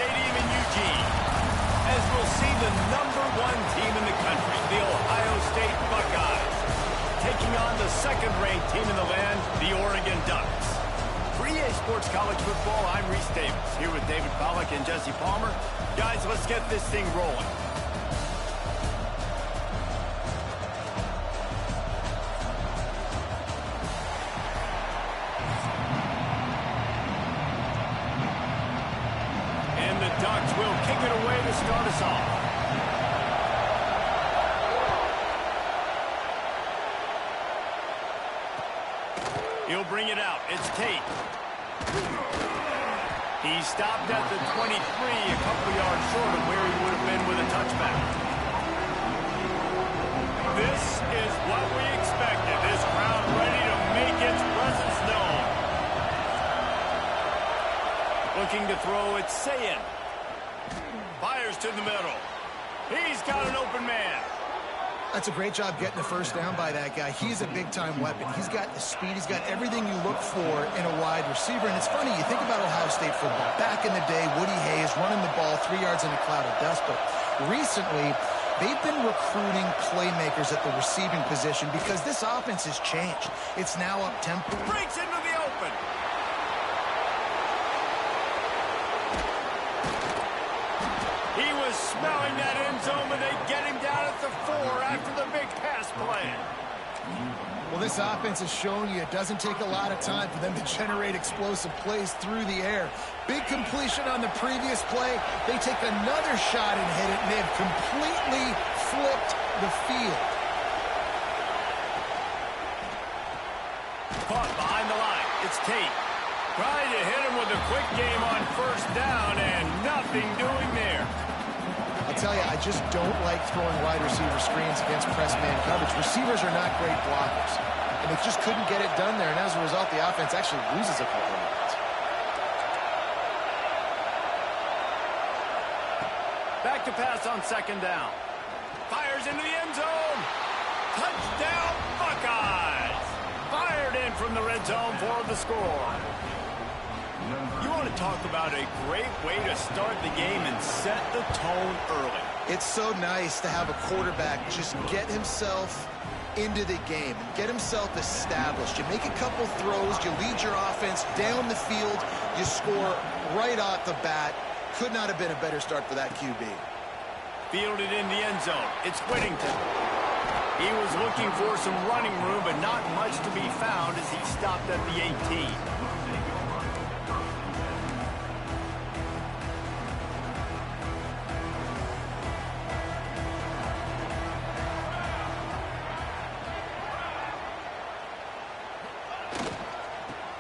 Stadium in Eugene, as we'll see the #1 team in the country, the Ohio State Buckeyes, taking on the second-ranked team in the land, the Oregon Ducks. For EA Sports College Football, I'm Reese Davis, here with David Pollack and Jesse Palmer. Guys, let's get this thing rolling. And the Ducks will kick it away to start us off. He'll bring it out. It's Tate. He stopped at the 23, a couple yards short of where he would have been with a touchback. This is what we expected. This crowd ready to make its presence known. Looking to throw, it's Sayin. Fires to the middle. He's got an open man. That's a great job getting the first down by that guy. He's a big-time weapon. He's got the speed. He's got everything you look for in a wide receiver. And it's funny, you think about Ohio State football. Back in the day, Woody Hayes running the ball 3 yards in a cloud of dust. But recently, they've been recruiting playmakers at the receiving position because this offense has changed. It's now up-tempo. Breaks into the open. He was smelling that end zone, but they get him down at the 4 after the big pass play. Well, this offense has shown you it doesn't take a lot of time for them to generate explosive plays through the air. Big completion on the previous play. They take another shot and hit it, and they've completely flipped the field. Caught behind the line. It's Tate. Trying to hit him with a quick game on first down, and nothing doing there. I'll tell you, I just don't like throwing wide receiver screens against press man coverage. Receivers are not great blockers, and they just couldn't get it done there, and as a result, the offense actually loses a couple of yards. Back to pass on second down. Fires into the end zone. Touchdown, Buckeyes! Fired in from the red zone for the score. You want to talk about a great way to start the game and set the tone early. It's so nice to have a quarterback just get himself into the game and get himself established. You make a couple throws, you lead your offense down the field, you score right off the bat. Could not have been a better start for that QB. Fielded in the end zone. It's Whittington. He was looking for some running room, but not much to be found as he stopped at the 18.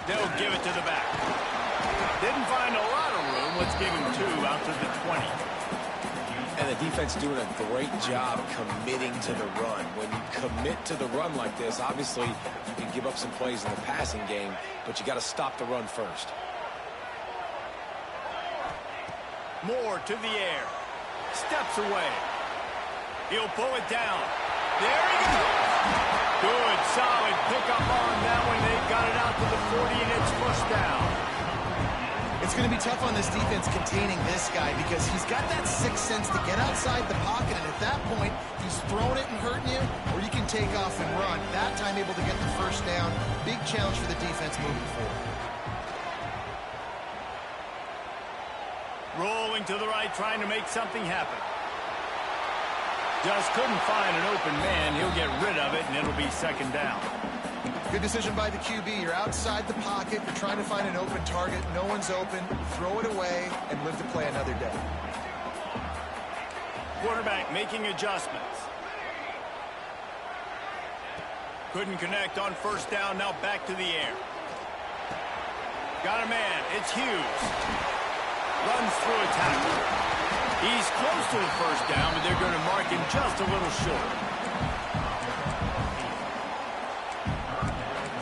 They'll give it to the back. Didn't find a lot of room. Let's give him 2 out to the 20. And the defense doing a great job committing to the run. When you commit to the run like this, obviously you can give up some plays in the passing game, but you got to stop the run first. Moore to the air. Steps away. He'll pull it down. There he goes. Good, solid pickup on that one. They've got it out to the 40, and it's first down. It's going to be tough on this defense containing this guy because he's got that sixth sense to get outside the pocket, and at that point, he's throwing it and hurting you, or you can take off and run. That time able to get the first down. Big challenge for the defense moving forward. Rolling to the right, trying to make something happen. Just couldn't find an open man. He'll get rid of it, and it'll be second down. Good decision by the QB. You're outside the pocket. You're trying to find an open target. No one's open. Throw it away and live to play another day. Quarterback making adjustments. Couldn't connect on first down. Now back to the air. Got a man. It's Hughes. Runs through a tackle. He's close to the first down, but they're going to mark him just a little short.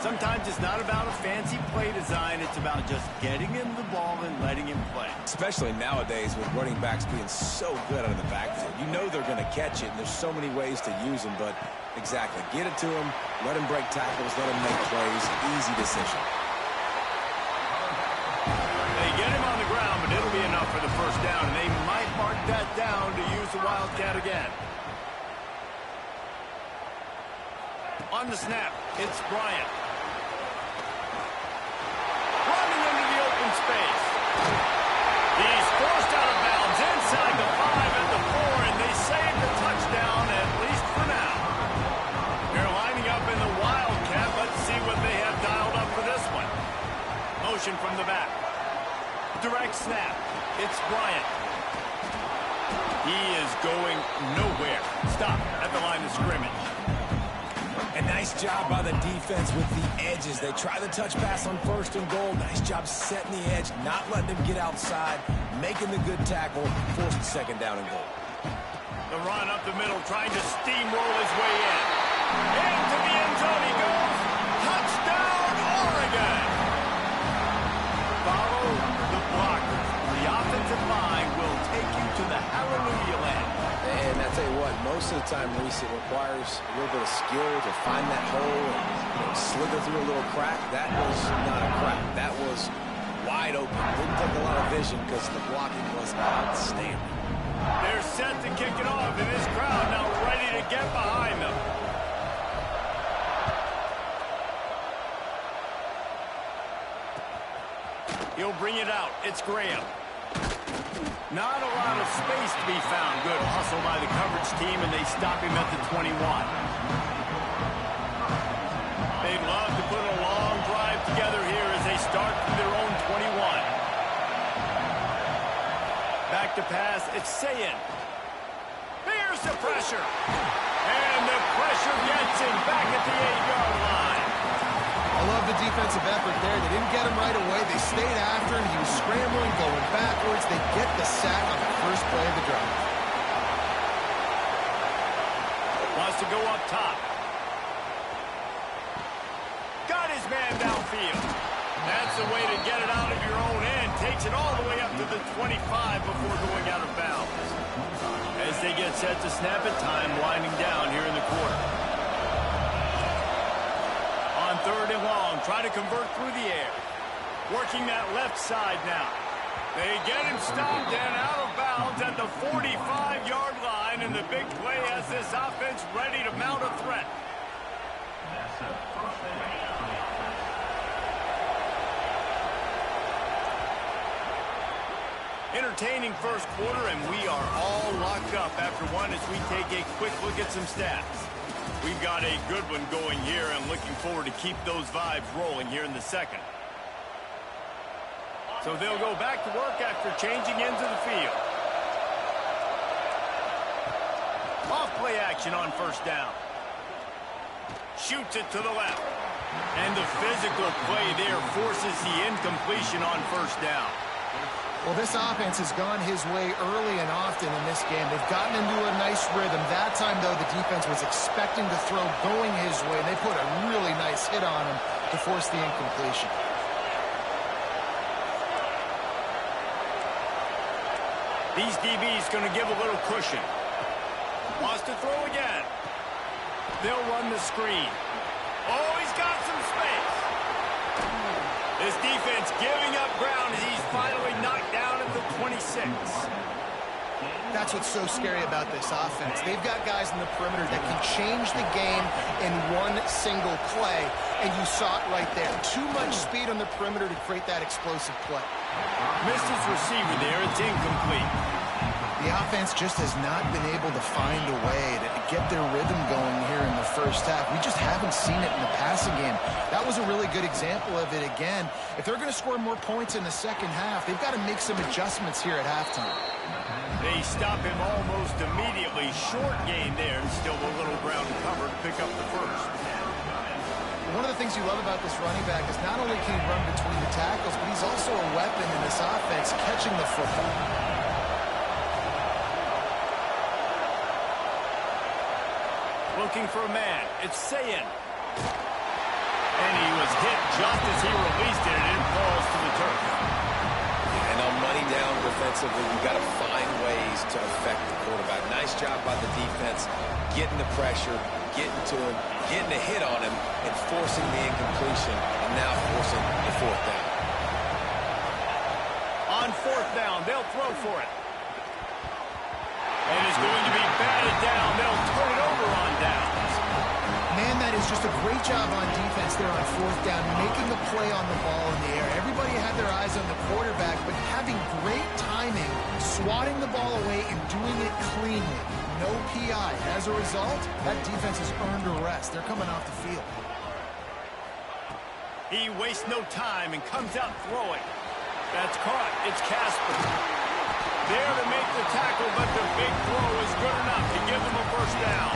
Sometimes it's not about a fancy play design. It's about just getting him the ball and letting him play. Especially nowadays with running backs being so good out of the backfield. You know they're going to catch it, and there's so many ways to use them, but exactly. Get it to him, let him break tackles, let him make plays. Easy decision. They get him on the ground, but it'll be enough for the first down. On the snap, it's Bryant. Running into the open space. He's forced out of bounds inside the 5 and the 4, and they save the touchdown, at least for now. They're lining up in the Wildcat. Let's see what they have dialed up for this one. Motion from the back. Direct snap. It's Bryant. He is going nowhere. Stop at the line of scrimmage. A nice job by the defense with the edges. They try the touch pass on 1st and goal. Nice job setting the edge, not letting him get outside, making the good tackle, forcing 2nd down and goal. The run up the middle, trying to steamroll his way in. Into the end zone he goes. Touchdown, Oregon! Follow the blocker. The offensive line will take you to the hallelujah land. And I tell you what, most of the time, Reese, it requires a little bit of skill to find that hole and slither through a little crack. That was not a crack. That was wide open. Didn't take a lot of vision because the blocking was outstanding. They're set to kick it off, and this crowd now ready to get behind them. He'll bring it out. It's Graham. Not a lot of space to be found. Good hustle by the coverage team, and they stop him at the 21. They'd love to put a long drive together here as they start from their own 21. Back to pass. It's Sayin. Here's the pressure. And the pressure gets him back at the 8-yard line. I love the defensive effort there. They didn't get him right away. They stayed after him. He was scrambling, going backwards. They get the sack on the first play of the drive. Wants to go up top. Got his man downfield. That's the way to get it out of your own end. Takes it all the way up to the 25 before going out of bounds. As they get set to snap it, time winding down here in the quarter. On 3rd and long, try to convert through the air. Working that left side now. They get him stopped and out of bounds at the 45-yard line, and the big play has this offense ready to mount a threat. Entertaining first quarter, and we are all locked up after one as we take a quick look at some stats. We've got a good one going here, and looking forward to keep those vibes rolling here in the second. So they'll go back to work after changing into the field. Off play action on 1st down. Shoots it to the left. And the physical play there forces the incompletion on 1st down. Well, this offense has gone his way early and often in this game. They've gotten into a nice rhythm. That time, though, the defense was expecting to throw going his way. They put a really nice hit on him to force the incompletion. These DBs going to give a little cushion. Wants to throw again. They'll run the screen. Oh, he's got some space. This defense giving up ground as he's finally knocked down at the 26. That's what's so scary about this offense. They've got guys in the perimeter that can change the game in one single play, and you saw it right there. Too much speed on the perimeter to create that explosive play. Missed his receiver there. It's incomplete. The offense just has not been able to find a way to get their rhythm going here in the first half. We just haven't seen it in the passing game. That was a really good example of it again. If they're going to score more points in the second half, they've got to make some adjustments here at halftime. They stop him almost immediately. Short gain there, and still a little ground cover to pick up the first. One of the things you love about this running back is not only can he run between the tackles, but he's also a weapon in this offense catching the football. Looking for a man. It's Sayin. And he was hit just as he released it, and it falls to the turf. And on money down defensively, you've got to find ways to affect the quarterback. Nice job by the defense, getting the pressure, getting to him, getting a hit on him, and forcing the incompletion, and now forcing the 4th down. On 4th down, they'll throw for it. And it's going to be batted down. They'll turn it over on downs. Man, that boys, just a great job on defense there on fourth down, making a play on the ball in the air. Everybody had their eyes on the quarterback, but having great timing, swatting the ball away and doing it cleanly. No PI. As a result, that defense has earned a rest. They're coming off the field. He wastes no time and comes out throwing. That's caught. It's Casper. There to make the tackle, but the big throw is good enough to give them a first down.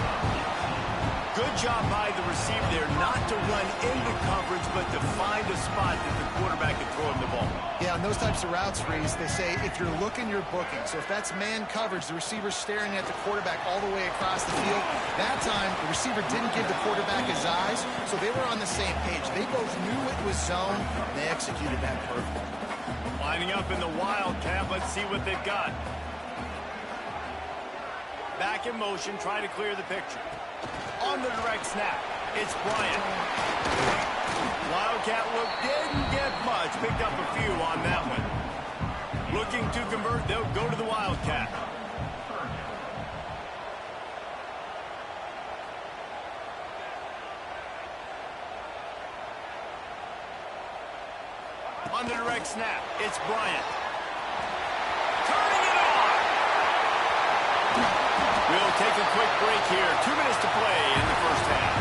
Good job by the receiver there, not to run into coverage, but to find a spot that the quarterback can throw him the ball. Yeah, on those types of routes, Reese, they say if you're looking, you're booking. So if that's man coverage, the receiver's staring at the quarterback all the way across the field. That time, the receiver didn't give the quarterback his eyes, so they were on the same page. They both knew it was zone, and they executed that perfectly. Lining up in the Wildcat, let's see what they've got. Back in motion, trying to clear the picture. On the direct snap, it's Bryant. Wildcat look didn't get much, picked up a few on that one. Looking to convert, they'll go to the Wildcat. On the direct snap, it's Bryant. Turning it on! We'll take a quick break here. 2 minutes to play in the first half.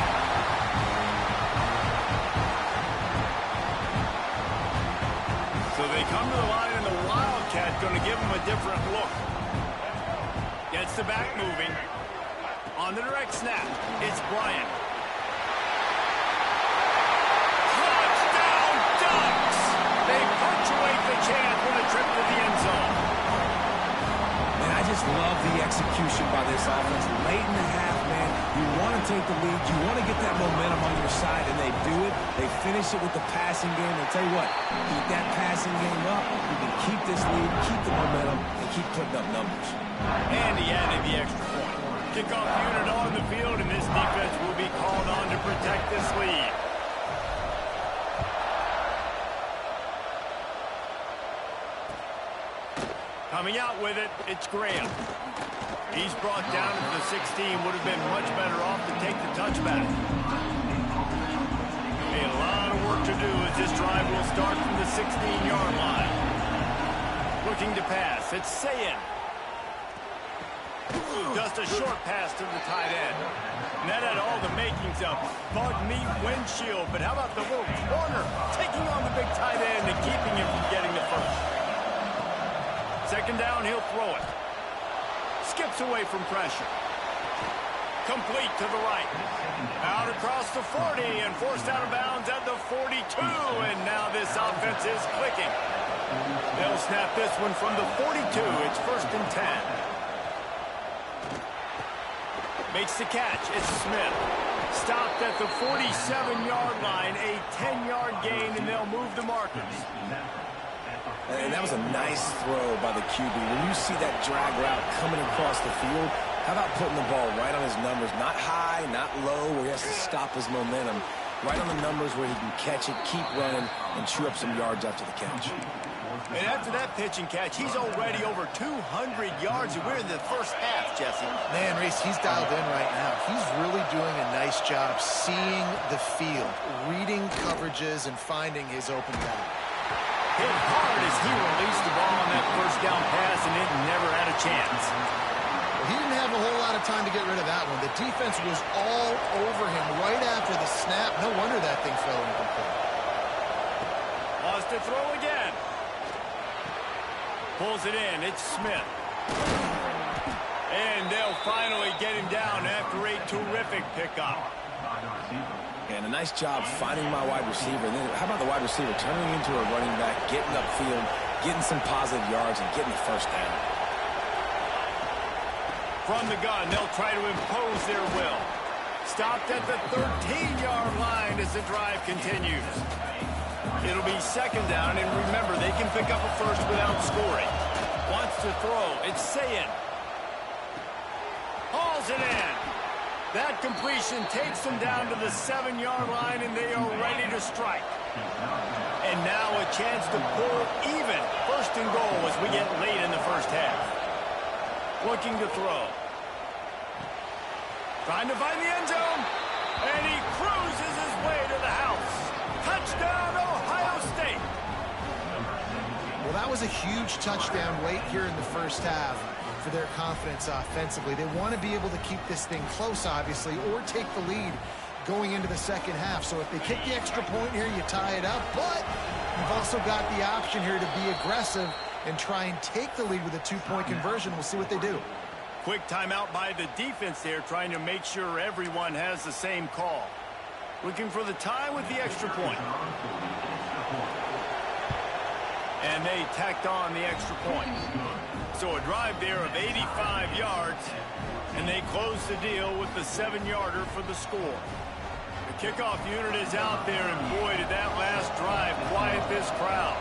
So they come to the line, and the Wildcat going to give them a different look. Gets the back moving. On the direct snap, it's Bryant. Touchdown Ducks! They punctuate the chance with a trip to the end zone. Man, I just love the execution by this offense. Late in the half, man, you want to take the lead. You want to get that momentum on your side, and they do it. They finish it with the passing game. I'll tell you what, keep that passing game up. You can keep this lead, keep the momentum, and keep putting up numbers. And he added the extra point. Kickoff unit on the field, and this defense will be called on to protect this lead. Coming out with it, it's Graham. He's brought down to the 16. Would have been much better off to take the touchback. A lot of work to do as this drive will start from the 16-yard line. Looking to pass, it's Sayin. Just a short pass to the tight end. And that had all the makings of bug meat windshield. But how about the little corner taking on the big tight end and keeping him from getting the first? Second down, he'll throw it. Skips away from pressure. Complete to the right. Out across the 40 and forced out of bounds at the 42. And now this offense is clicking. They'll snap this one from the 42. It's 1st and 10. Makes the catch. It's Smith. Stopped at the 47-yard line. A 10-yard gain, and they'll move the markers. And that was a nice throw by the QB. When you see that drag route coming across the field, how about putting the ball right on his numbers? Not high, not low, where he has to stop his momentum. Right on the numbers where he can catch it, keep running, and chew up some yards after the catch. And after that pitch and catch, he's already over 200 yards, and we're in the first half, Jesse. Man, Reese, he's dialed in right now. He's really doing a nice job seeing the field, reading coverages, and finding his open guy. Hit hard as he released the ball on that first down pass, and it never had a chance. He didn't have a whole lot of time to get rid of that one. The defense was all over him right after the snap. No wonder that thing fell incomplete. Lost to throw again. Pulls it in. It's Smith. And they'll finally get him down after a terrific pickup. And a nice job finding my wide receiver. And then how about the wide receiver turning into a running back, getting upfield, getting some positive yards, and getting the first down. From the gun, they'll try to impose their will. Stopped at the 13-yard line as the drive continues. It'll be second down, and remember, they can pick up a first without scoring. Wants to throw. It's Sayin. Hauls it in. That completion takes them down to the 7-yard line, and they are ready to strike. And now a chance to pull even. 1st and goal as we get late in the first half. Looking to throw. Trying to find the end zone. And he cruises that was a huge touchdown late here in the first half for their confidence offensively. They want to be able to keep this thing close, obviously, or take the lead going into the second half. So if they kick the extra point here, you tie it up. But you've also got the option here to be aggressive and try and take the lead with a two-point conversion. We'll see what they do. Quick timeout by the defense there, trying to make sure everyone has the same call. Looking for the tie with the extra point. And they tacked on the extra point. So a drive there of 85 yards, and they close the deal with the 7-yarder for the score. The kickoff unit is out there, and boy, did that last drive quiet this crowd.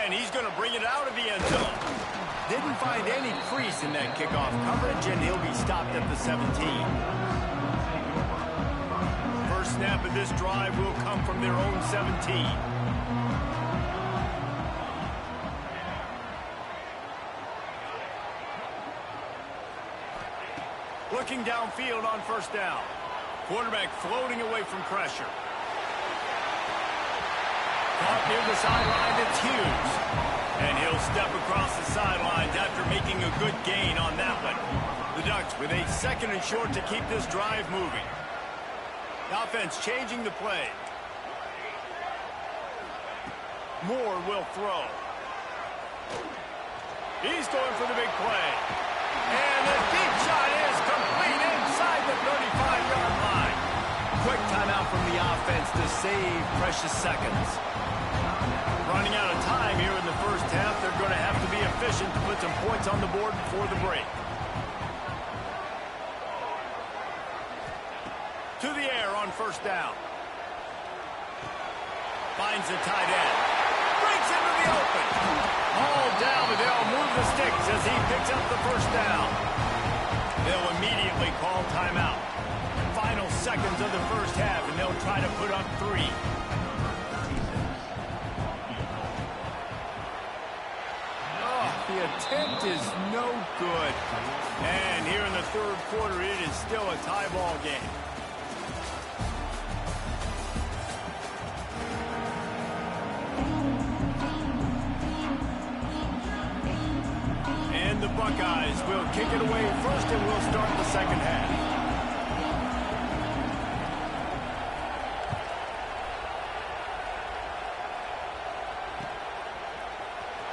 And he's going to bring it out of the end zone. Didn't find any crease in that kickoff coverage, and he'll be stopped at the 17. First snap of this drive will come from their own 17. Looking downfield on first down. Quarterback floating away from pressure. Caught near the sideline, it's Hughes. And he'll step across the sidelines after making a good gain on that one. The Ducks with a 2nd and short to keep this drive moving. The offense changing the play. Moore will throw. He's going for the big play. And the deep shot is complete inside the 35-yard line. Quick timeout from the offense to save precious seconds. Running out of time here in the first half. They're going to have to be efficient to put some points on the board before the break. To the air on first down. Finds the tight end. Breaks into the open. All down, but they'll move the sticks as he picks up the first down. They'll immediately call timeout. Final seconds of the first half, and they'll try to put up 3. The attempt is no good. And here in the third quarter, it is still a tie ball game. And the Buckeyes will kick it away first, and we'll start the second half.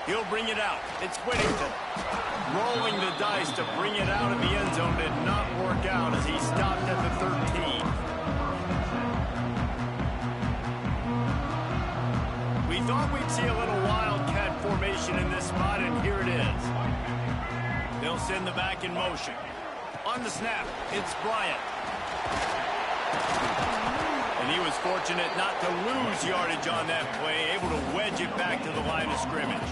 He'll bring it out. It's Whittington. Rolling the dice to bring it out of the end zone did not work out as he stopped at the 13. We thought we'd see a little wildcat formation in this spot, and here it is. They'll send the back in motion. On the snap, it's Bryant. And he was fortunate not to lose yardage on that play, able to wedge it back to the line of scrimmage.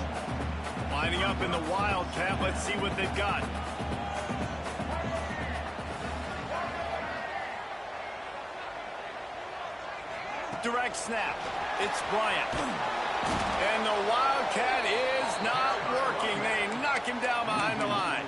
Lining up in the wildcat, let's see what they've got. Direct snap, it's Bryant. And the wildcat is not working. They knock him down behind the line.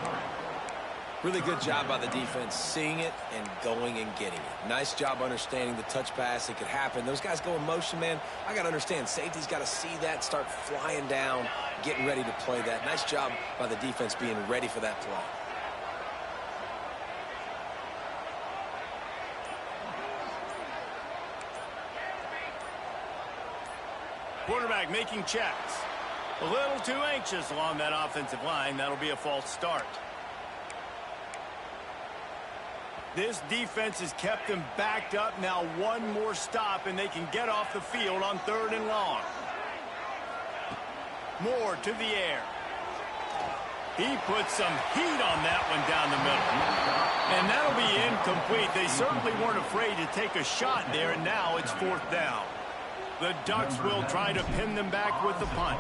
Really good job by the defense, seeing it and going and getting it. Nice job understanding the touch pass. It could happen. Those guys go in motion, man. I got to understand, safety's got to see that, start flying down, getting ready to play that. Nice job by the defense being ready for that play. Quarterback making checks. A little too anxious along that offensive line. That'll be a false start. This defense has kept them backed up. Now one more stop, and they can get off the field on 3rd and long. Moore to the air. He puts some heat on that one down the middle. And that'll be incomplete. They certainly weren't afraid to take a shot there, and now it's 4th down. The Ducks will try to pin them back with the punt.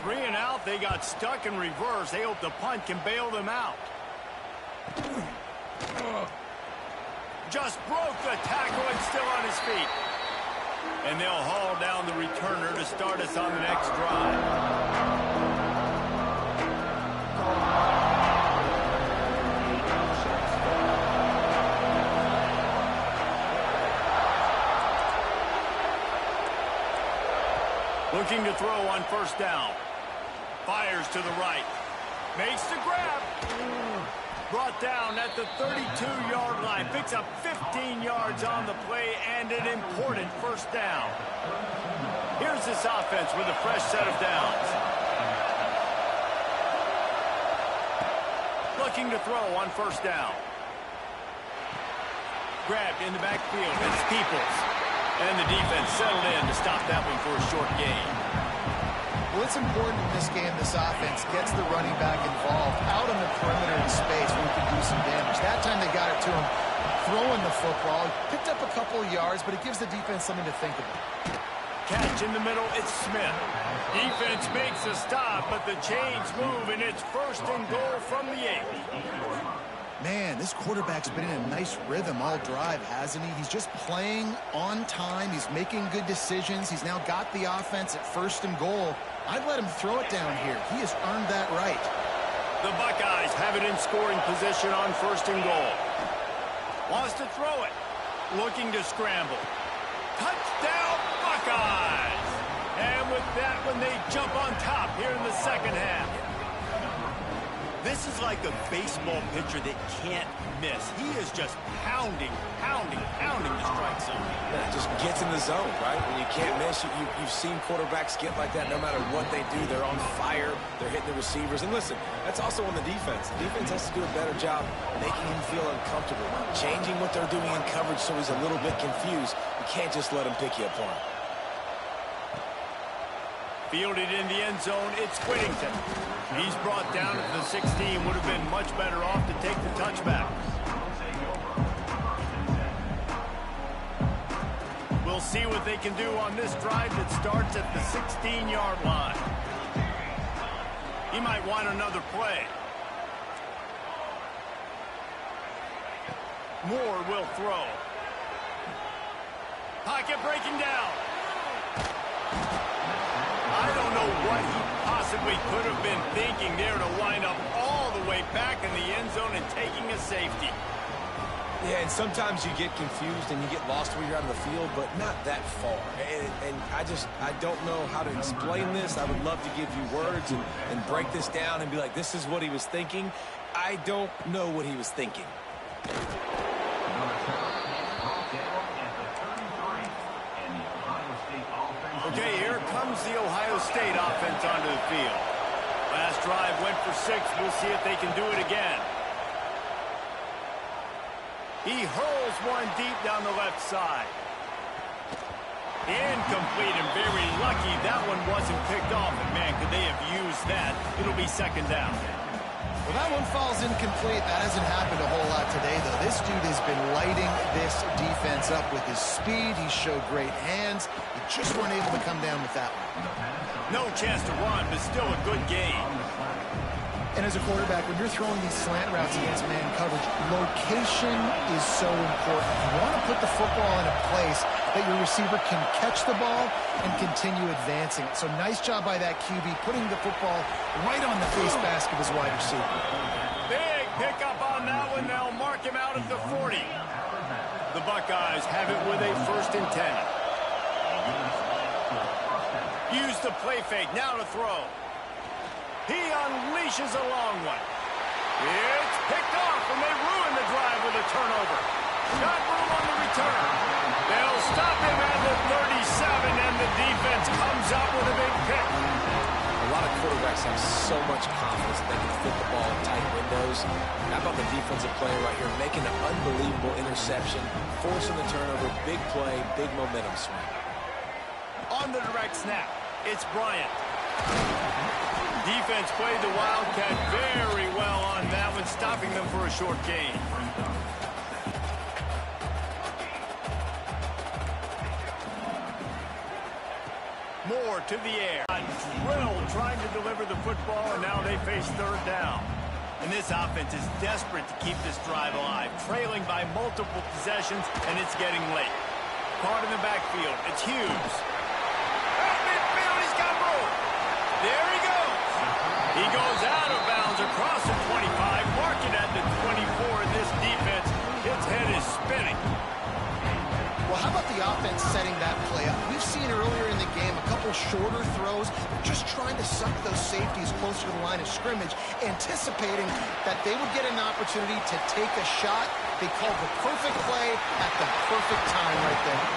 3 and out, they got stuck in reverse. They hope the punt can bail them out. Just broke the tackle and still on his feet. And they'll haul down the returner to start us on the next drive. Looking to throw on first down. Fires to the right. Makes the grab. Brought down at the 32-yard line. Picks up 15 yards on the play and an important first down. Here's this offense with a fresh set of downs. Looking to throw on first down. Grabbed in the backfield. It's Peoples. And the defense settled in to stop that one for a short gain. Well, it's important in this game this offense gets the running back involved out on the perimeter in space where he can do some damage. That time they got it to him throwing the football. Picked up a couple of yards, but it gives the defense something to think about. Catch in the middle, it's Smith. Defense makes a stop, but the chains move, and it's first and goal from the 8. Man, this quarterback's been in a nice rhythm all drive, hasn't he? He's just playing on time. He's making good decisions. He's now got the offense at first and goal. I'd let him throw it down here. He has earned that right. The Buckeyes have it in scoring position on first and goal. Wants to throw it. Looking to scramble. Touchdown, Buckeyes! And with that one, they jump on top here in the second half. This is like a baseball pitcher that can't miss. He is just pounding the strike zone. Yeah, just gets in the zone, right? When you can't miss, you've seen quarterbacks get like that no matter what they do. They're on fire. They're hitting the receivers. And listen, that's also on the defense. The defense has to do a better job making him feel uncomfortable, changing what they're doing in coverage so he's a little bit confused. You can't just let him pick you apart. Fielded in the end zone, it's Whittington. He's brought down at the 16. Would have been much better off to take the touchback. We'll see what they can do on this drive that starts at the 16-yard line. He might want another play. Moore will throw. Pocket breaking down. I don't know what he possibly could have been thinking there to line up all the way back in the end zone and taking a safety. Yeah, and sometimes you get confused and you get lost when you're out of the field, but not that far. And I don't know how to explain this. I would love to give you words and break this down and be like, this is what he was thinking. I don't know what he was thinking. Okay, here comes the Ohio State offense onto the field. Last drive went for 6. We'll see if they can do it again. He hurls one deep down the left side. Incomplete, and very lucky that one wasn't picked off. And man, could they have used that? It'll be second down. Well, that one falls incomplete. That hasn't happened a whole lot today, though. This dude has been lighting this defense up with his speed. He showed great hands. They just weren't able to come down with that one. No chance to run, but still a good game. And as a quarterback, when you're throwing these slant routes against man coverage, location is so important. You want to put the football in a place that your receiver can catch the ball and continue advancing. So nice job by that QB, putting the football right on the face mask of his wide receiver. Big pickup on that one. They'll mark him out at the 40. The Buckeyes have it with a 1st and 10. Use the play fake. Now to throw. He unleashes a long one. It's picked off, and they ruin the drive with a turnover. Got room on the return. They'll stop him at the 37, and the defense comes up with a big pick. A lot of quarterbacks have so much confidence that they can fit the ball in tight windows. How about the defensive player right here making an unbelievable interception, forcing the turnover, big play, big momentum swing. On the direct snap, it's Bryant. Defense played the Wildcat very well on that one, stopping them for a short gain. Moore to the air. Drilled trying to deliver the football, and now they face 3rd down. And this offense is desperate to keep this drive alive, trailing by multiple possessions, and it's getting late. caught in the backfield. It's Hughes. Out midfield, he's got room. There he goes. He goes out of bounds across the 25, marking at the 24. This defense, its head is spinning. Well, how about the offense setting that play up? We've seen earlier in the game a couple shorter throws, just trying to suck those safeties closer to the line of scrimmage, anticipating that they would get an opportunity to take a shot. They called the perfect play at the perfect time right there.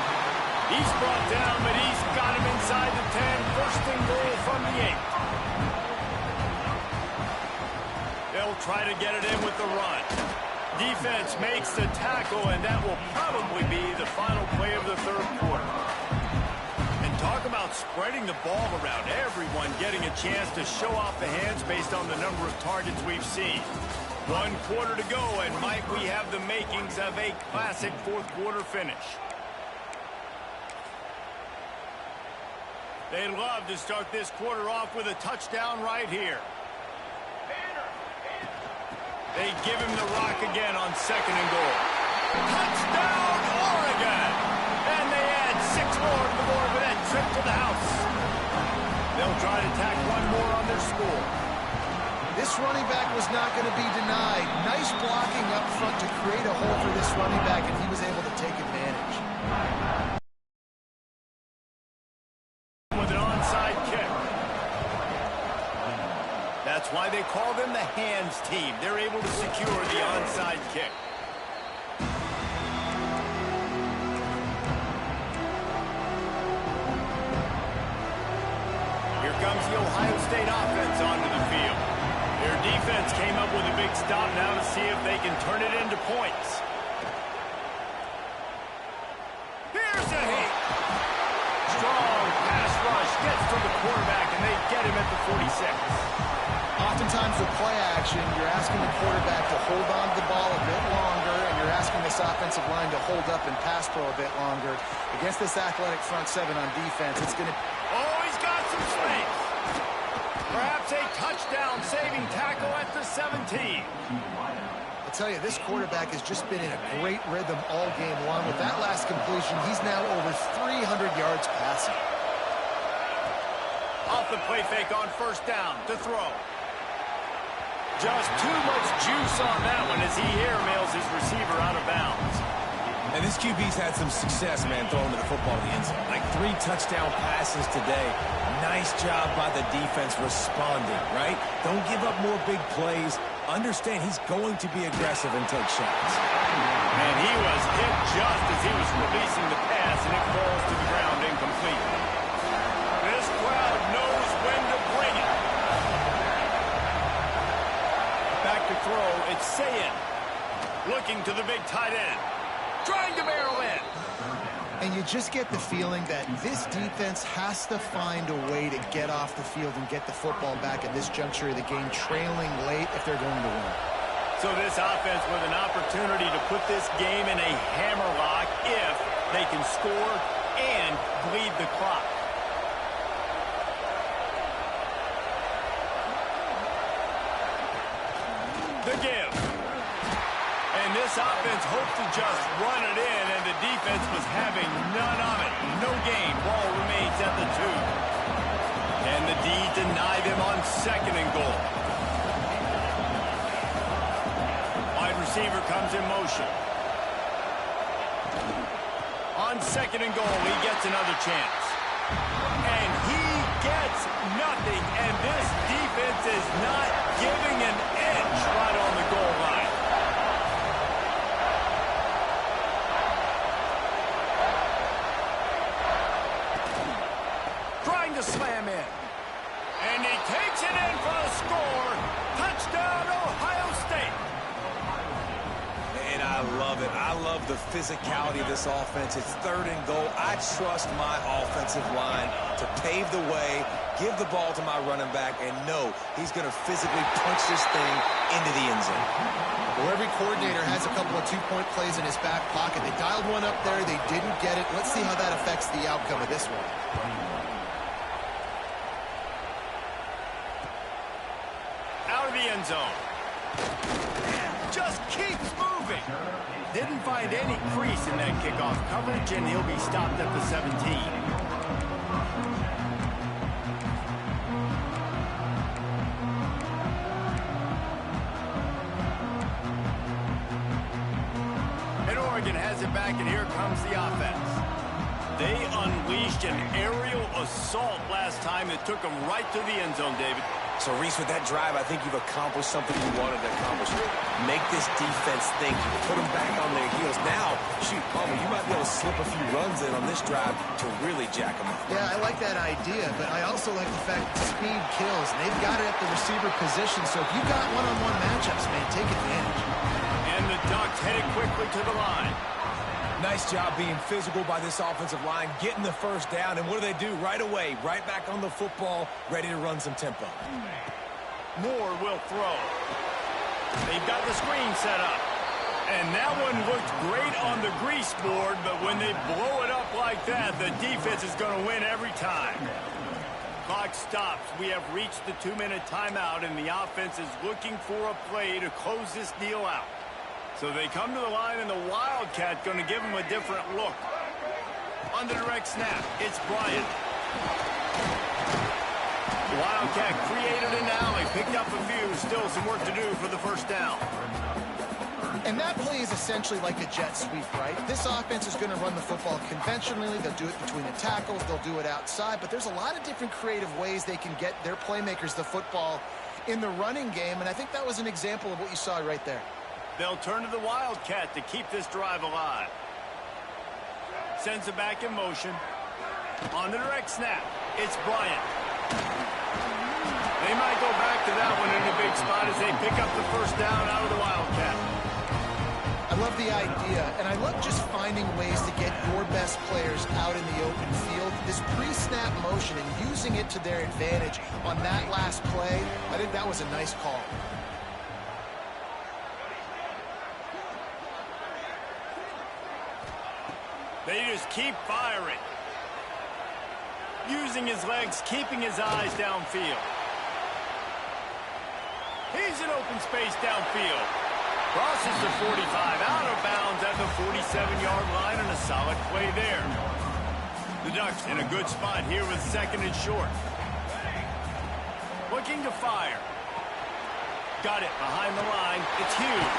He's brought down, but he's got him inside the 10. First and goal from the 8. They'll try to get it in with the run. Defense makes the tackle, and that will probably be the final play of the third quarter. And talk about spreading the ball around. Everyone getting a chance to show off the hands based on the number of targets we've seen. 1 quarter to go, and might we have the makings of a classic fourth quarter finish. They'd love to start this quarter off with a touchdown right here. They give him the rock again on second and goal. Touchdown, Oregon! And they add 6 more to the board with that trip to the house. They'll try to tack one more on their score. This running back was not going to be denied. Nice blocking up front to create a hole for this running back, and he was able to take advantage. With an onside kick. That's why they call them the hands team. They're able to secure the onside kick. Here comes the Ohio State offense onto the field. Their defense came up with a big stop now to see if they can turn it into points. Here's a hit. Strong pass rush gets to the quarterback, and they get him at the 46. Oftentimes with play action, you're asking the quarterback to hold on to the ball a bit longer, and you're asking this offensive line to hold up and pass pro a bit longer. Against this athletic front seven on defense, it's going to... Oh, he's got some space. Perhaps a touchdown-saving tackle at the 17. I'll tell you, this quarterback has just been in a great rhythm all game long. With that last completion, he's now over 300 yards passing. Off the play fake on first down to throw. Just too much juice on that one as he airmails his receiver out of bounds. And this QB's had some success, man, throwing to the football to the end zone. Like 3 touchdown passes today. Nice job by the defense responding, right? Don't give up more big plays. Understand he's going to be aggressive and take shots. And he was hit just as he was releasing the pass, and it falls to the ground incomplete. This crowd knows when to bring it. Back to throw, it's Sayin. Looking to the big tight end. Trying to barrel in. And you just get the feeling that this defense has to find a way to get off the field and get the football back at this juncture of the game, trailing late if they're going to win. So this offense with an opportunity to put this game in a hammerlock if they can score and bleed the clock. The give. And this offense hoped to just run it in, and the defense was having none of it. No gain. Ball remains at the 2. And the D deny them on second and goal. Wide receiver comes in motion. On second and goal, he gets another chance. And he gets nothing, and this defense is not giving an inch right on the goal line. Trying to slam in. And he takes it in for the score. Touchdown, Ohio State. And I love it. I love the physicality of this offense. It's third and goal. I trust my offensive line to pave the way, give the ball to my running back, and know he's going to physically punch this thing into the end zone. Well, every coordinator has a couple of two-point plays in his back pocket. They dialed one up there. They didn't get it. Let's see how that affects the outcome of this one. Out of the end zone. Just keeps moving. Didn't find any crease in that kickoff coverage, and he'll be stopped at the 17. And Oregon has it back, and here comes the offense. They unleashed an aerial assault last time that took them right to the end zone, David. So, Reese, with that drive, I think you've accomplished something you wanted to accomplish. Make this defense think. You put them back on their heels. Now, shoot, Palmer, you might be able to slip a few runs in on this drive to really jack them up. Yeah, I like that idea, but I also like the fact that speed kills. And they've got it at the receiver position, so if you've got one-on-one matchups, man, take advantage. And the Ducks headed quickly to the line. Nice job being physical by this offensive line, getting the first down, and what do? Right away, right back on the football, ready to run some tempo. Moore will throw. They've got the screen set up. And that one looked great on the grease board, but when they blow it up like that, the defense is going to win every time. Clock stops. We have reached the 2-minute timeout, and the offense is looking for a play to close this deal out. So they come to the line, and the Wildcat going to give them a different look. On the direct snap, it's Bryant. The Wildcat created an alley, picked up a few, still some work to do for the first down. And that play is essentially like a jet sweep, right? This offense is going to run the football conventionally. They'll do it between the tackles. They'll do it outside. But there's a lot of different creative ways they can get their playmakers the football in the running game. And I think that was an example of what you saw right there. They'll turn to the Wildcat to keep this drive alive. Sends it back in motion. On the direct snap, it's Bryant. They might go back to that one in a big spot as they pick up the first down out of the Wildcat. I love the idea, and I love just finding ways to get your best players out in the open field. This pre-snap motion and using it to their advantage on that last play, I think that was a nice call. They just keep firing. Using his legs, keeping his eyes downfield. He's in open space downfield. Crosses the 45, out of bounds at the 47-yard line, and a solid play there. The Ducks in a good spot here with 2nd and short. Looking to fire. Got it behind the line. It's Hughes.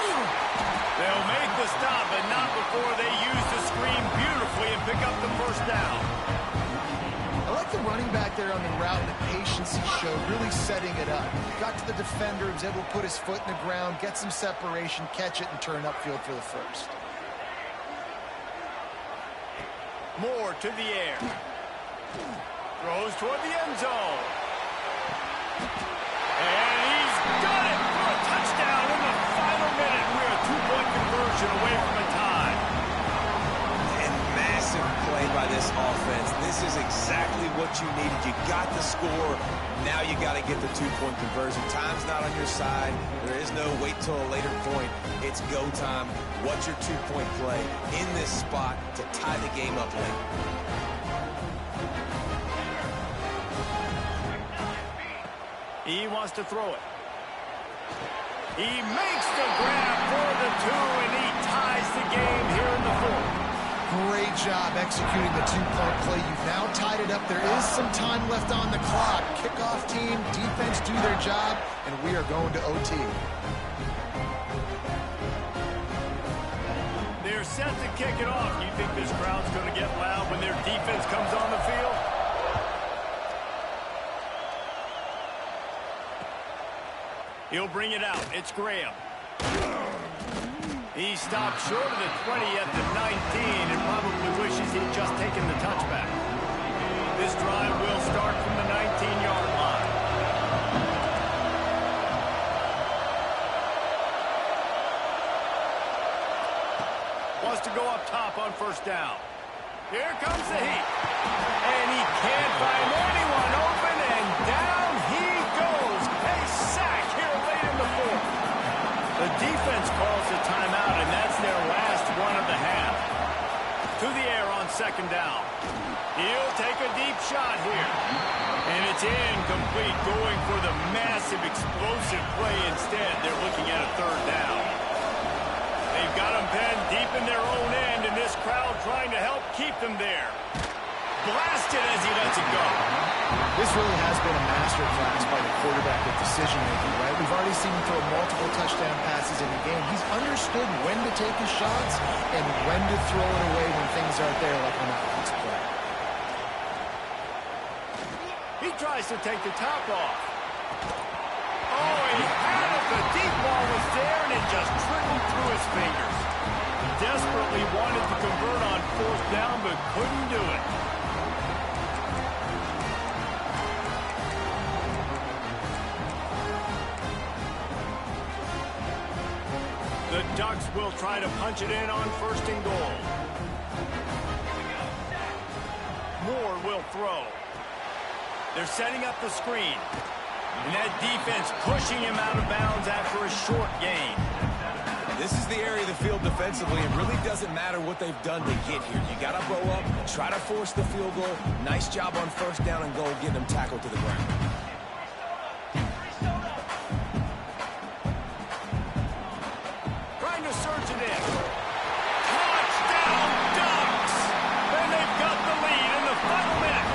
They'll make the stop, but not before they use the screen beautifully and pick up the first down. I like the running back there on the route and the patience he showed, really setting it up. Got to the defender, was able to put his foot in the ground, get some separation, catch it, and turn upfield for the first. Moore to the air. Throws toward the end zone. And he's got it for a touchdown in the final minute. We're a 2-point conversion away from a tie. And massive play by this offense. This is exactly what you needed. You got the score. Now you got to get the 2-point conversion. Time's not on your side. There is no wait till a later point. It's go time. What's your 2-point play in this spot to tie the game up late? He wants to throw it. He makes the grab for the 2, and he ties the game here in the 4th. Great job executing the 2-point play. You've now tied it up. There is some time left on the clock. Kickoff team, defense do their job, and we are going to OT. They're set to kick it off. You think this crowd's going to get loud when their defense comes on the field? He'll bring it out. It's Graham. He stopped short of the 20 at the 19 and probably wishes he'd just taken the touchback. This drive will start from the 19-yard line. Wants to go up top on first down. Here comes the heat. And he can't find anyone open, and down he goes. A sack here late in the 4th. The defense calls a timeout, and that's their last one of the half. To the air on 2nd down. He'll take a deep shot here. And it's incomplete, going for the massive explosive play instead. They're looking at a 3rd down. They've got them pinned deep in their own end, and this crowd trying to help keep them there. Blasted as he lets it go. This really has been a masterclass by the quarterback with decision-making, right? We've already seen him throw multiple touchdown passes in the game. He's understood when to take his shots and when to throw it away when things aren't there, like on that last play. He tries to take the top off. Oh, he had it. The deep ball was there, and it just trickled through his fingers. Desperately wanted to convert on 4th down, but couldn't do it. The Ducks will try to punch it in on 1st and goal. Moore will throw. They're setting up the screen. And that defense pushing him out of bounds after a short gain. This is the area of the field defensively. It really doesn't matter what they've done to get here. You got to bow up, try to force the field goal. Nice job on 1st down and goal, getting them tackled to the ground. Trying to surge it in. Touchdown, Ducks! And they've got the lead in the final minute.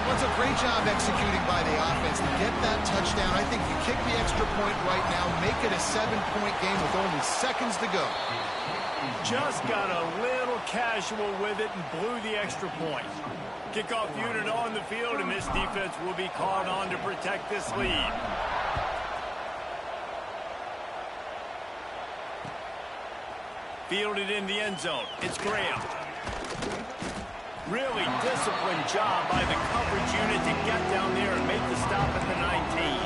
Well, it's a great job executing by the offense to get that touchdown. I think you kick the extra point right now, make it a 7-point game with only seconds to go. Just got a little casual with it and blew the extra point. Kickoff unit on the field, and this defense will be called on to protect this lead. Fielded in the end zone. It's Graham. Really disciplined job by the coverage unit to get down there and make the stop at the 19.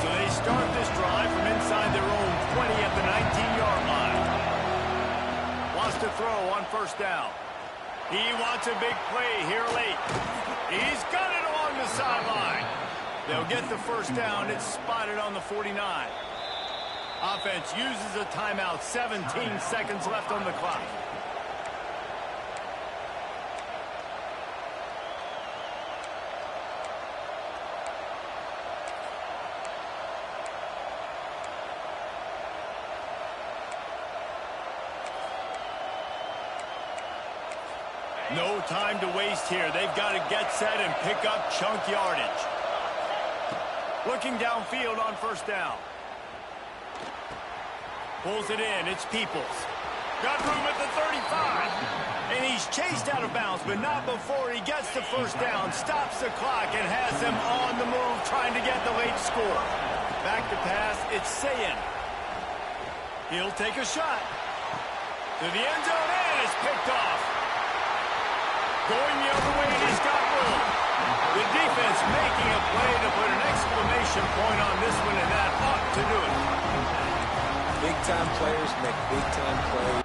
So they start this drive from inside their own 20 at the 19-yard line. Wants to throw on 1st down. He wants a big play here late. He's got it along the sideline. They'll get the 1st down. It's spotted on the 49. Offense uses a timeout. 17 seconds left on the clock. No time to waste here. They've got to get set and pick up chunk yardage. Looking downfield on 1st down. Pulls it in. It's Peoples. Got room at the 35. And he's chased out of bounds, but not before he gets the 1st down. Stops the clock and has them on the move trying to get the late score. Back to pass. It's Sayin. He'll take a shot. To the end zone, and it's picked off. Going the other way, and he's got room. The defense making a play to put an exclamation point on this one, and that ought to do it. Big-time players make big-time plays.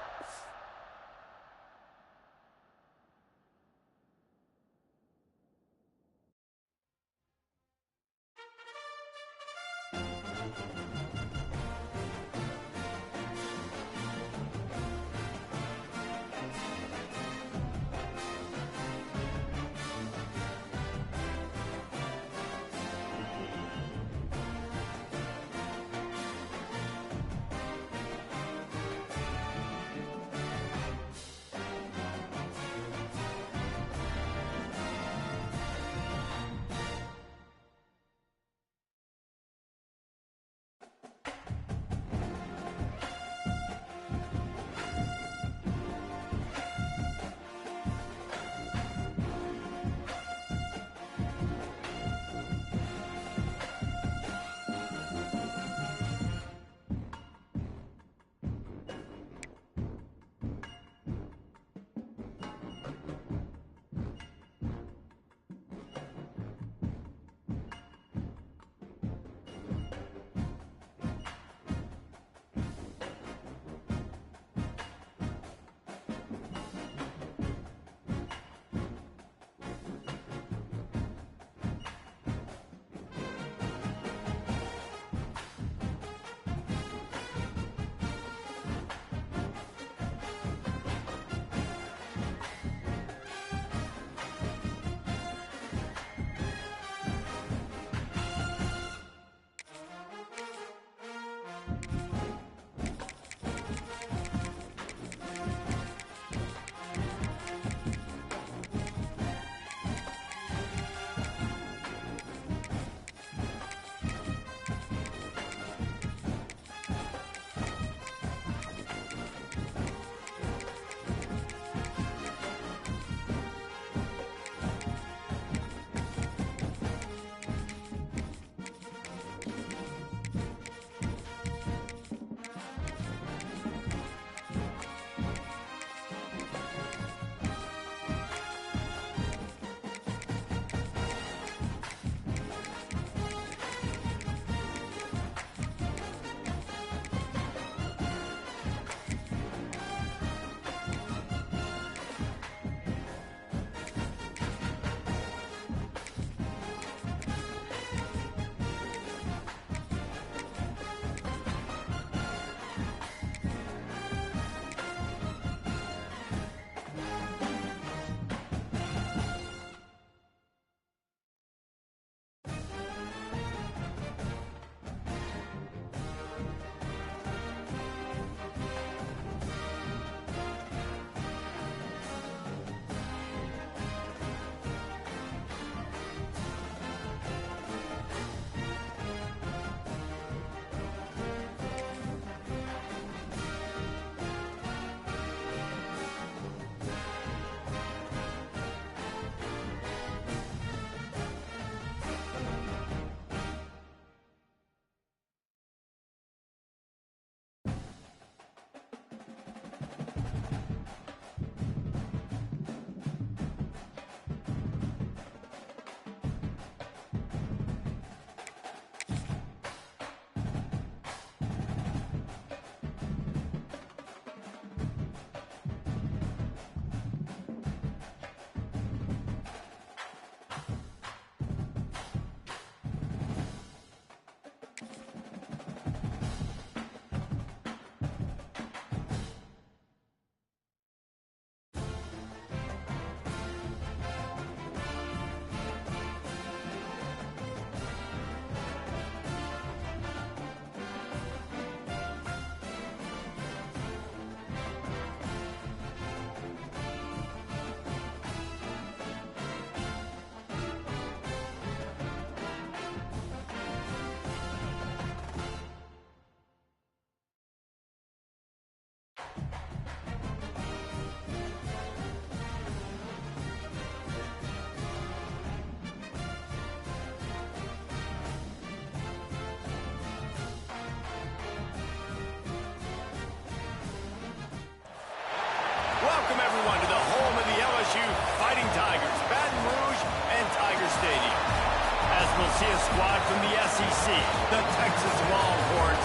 we'll see a squad from the SEC, the Texas Longhorns,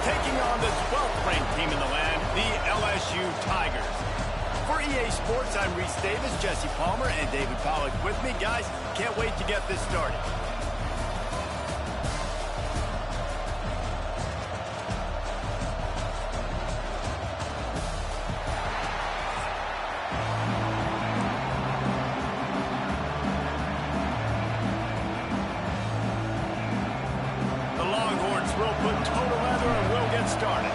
taking on the 12th-ranked team in the land, the LSU Tigers. For EA Sports, I'm Reese Davis, Jesse Palmer, and David Pollack with me. Guys, can't wait to get this started. We'll put total leather and we'll get started.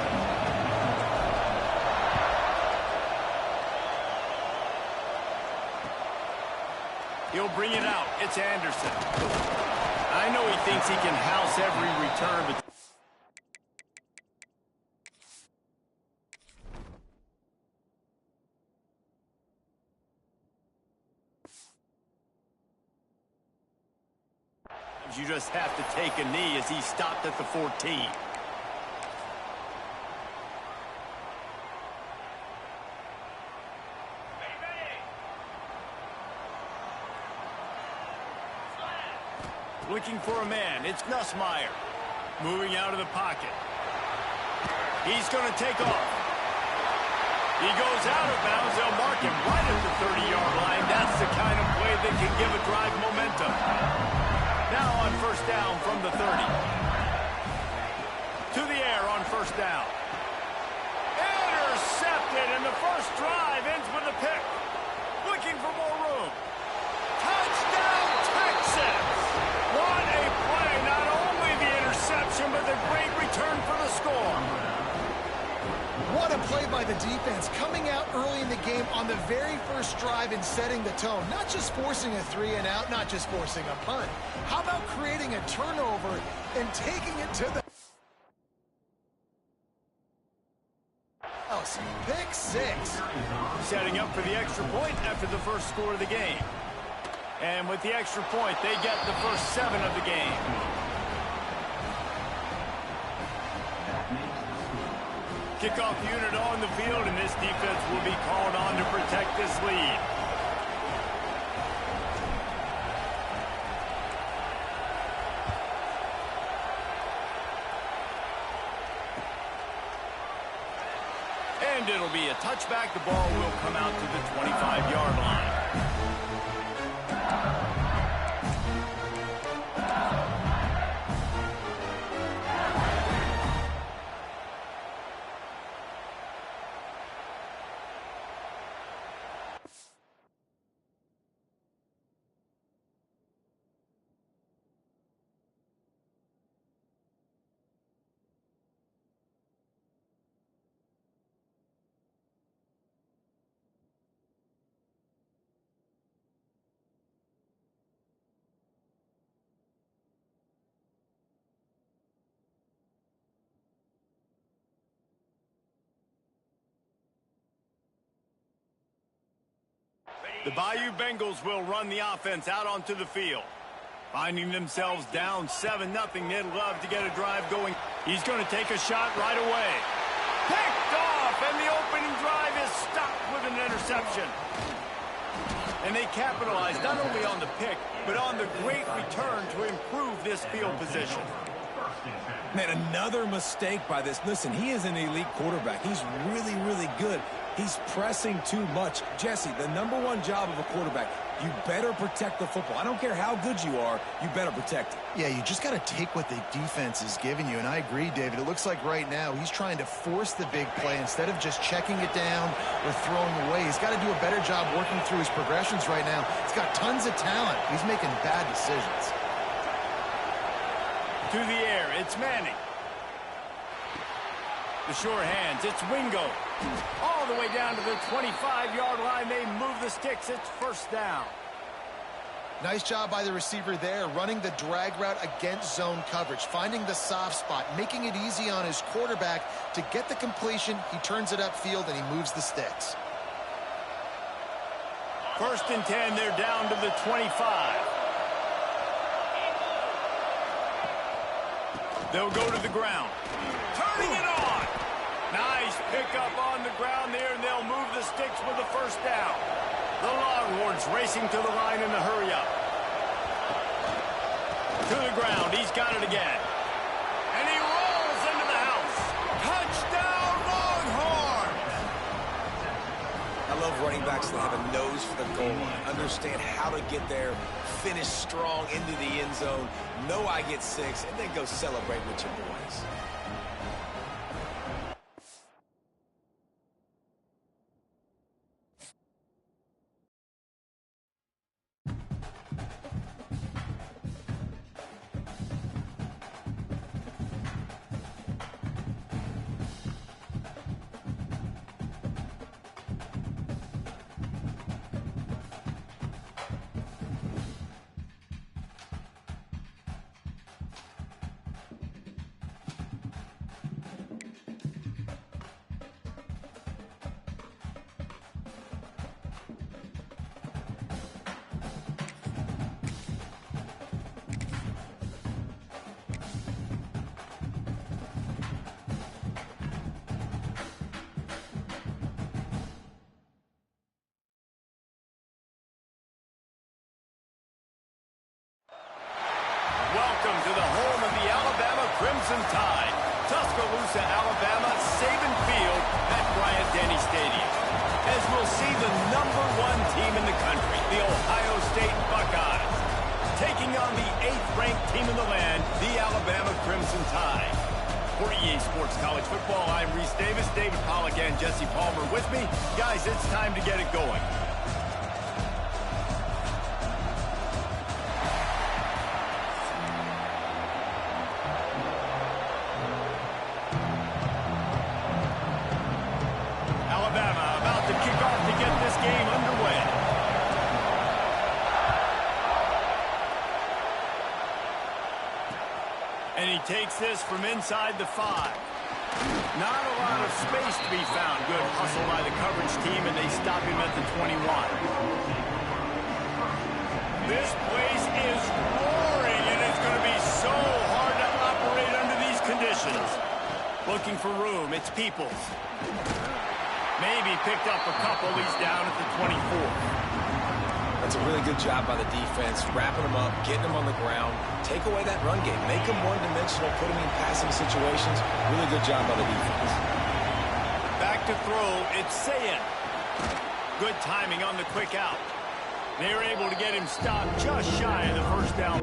He'll bring it out. It's Anderson. I know he thinks he can house every return, but you just have to take a knee as he stopped at the 14. Looking for a man. It's Nussmeier. Moving out of the pocket. He's going to take off. He goes out of bounds. They'll mark him right at the 30-yard line. That's the kind of play that can give a drive momentum. Now on first down from the 30. To the air on first down. Intercepted, and the first drive ends with a pick. Looking for more room. Touchdown, Texas! What a play. Not only the interception, but the great return for the score. What a play by the defense, coming out early in the game on the very first drive and setting the tone. Not just forcing a 3 and out, not just forcing a punt. How about creating a turnover and taking it to the pick 6. Setting up for the extra point after the first score of the game. And with the extra point, they get the first 7 of the game. Kickoff unit on the field, and this defense will be called on to protect this lead. And it'll be a touchback. The ball will come out to the 25-yard line. The Bayou Bengals will run the offense out onto the field. Finding themselves down 7-0, they'd love to get a drive going. He's going to take a shot right away. Picked off, and the opening drive is stopped with an interception. And they capitalized not only on the pick, but on the great return to improve this field position. Man, another mistake by this. Listen, he is an elite quarterback. He's really, really good. He's pressing too much. Jesse, the #1 job of a quarterback, you better protect the football. I don't care how good you are, you better protect it. Yeah, you just got to take what the defense is giving you, and I agree, David. It looks like right now he's trying to force the big play instead of just checking it down or throwing away. He's got to do a better job working through his progressions right now. He's got tons of talent. He's making bad decisions. To the air, it's Manning. The sure hands, it's Wingo. All the way down to the 25-yard line, they move the sticks. It's first down. Nice job by the receiver there, running the drag route against zone coverage, finding the soft spot, making it easy on his quarterback to get the completion. He turns it upfield, and he moves the sticks. 1st and 10, they're down to the 25. They'll go to the ground. Turning it on. Nice pickup on the ground there, and they'll move the sticks with the first down. The Longhorns racing to the line in the hurry-up. To the ground. He's got it again. And he rolls into the house. Touchdown, Longhorns! I love running backs that have a nose for the goal line, understand how to get there, finish strong into the end zone, know I get 6, and then go celebrate with your boys. Welcome to the home of the Alabama Crimson Tide, Tuscaloosa, Alabama, Saban Field at Bryant-Denny Stadium. As we'll see the #1 team in the country, the Ohio State Buckeyes, taking on the 8th-ranked team in the land, the Alabama Crimson Tide. For EA Sports College Football, I'm Reese Davis, David Pollack, and Jesse Palmer with me. Guys, it's time to get it going. And he takes this from inside the 5. Not a lot of space to be found. Good hustle by the coverage team, and they stop him at the 21. This place is roaring, and it's going to be so hard to operate under these conditions. Looking for room. It's Peoples. Maybe picked up a couple. He's down at the 24. That's a really good job by the defense, wrapping them up, getting them on the ground. Take away that run game. Make them one-dimensional, put them in passing situations. Really good job by the defense. Back to throw, it's Sayin. Good timing on the quick out. They're able to get him stopped just shy of the first down.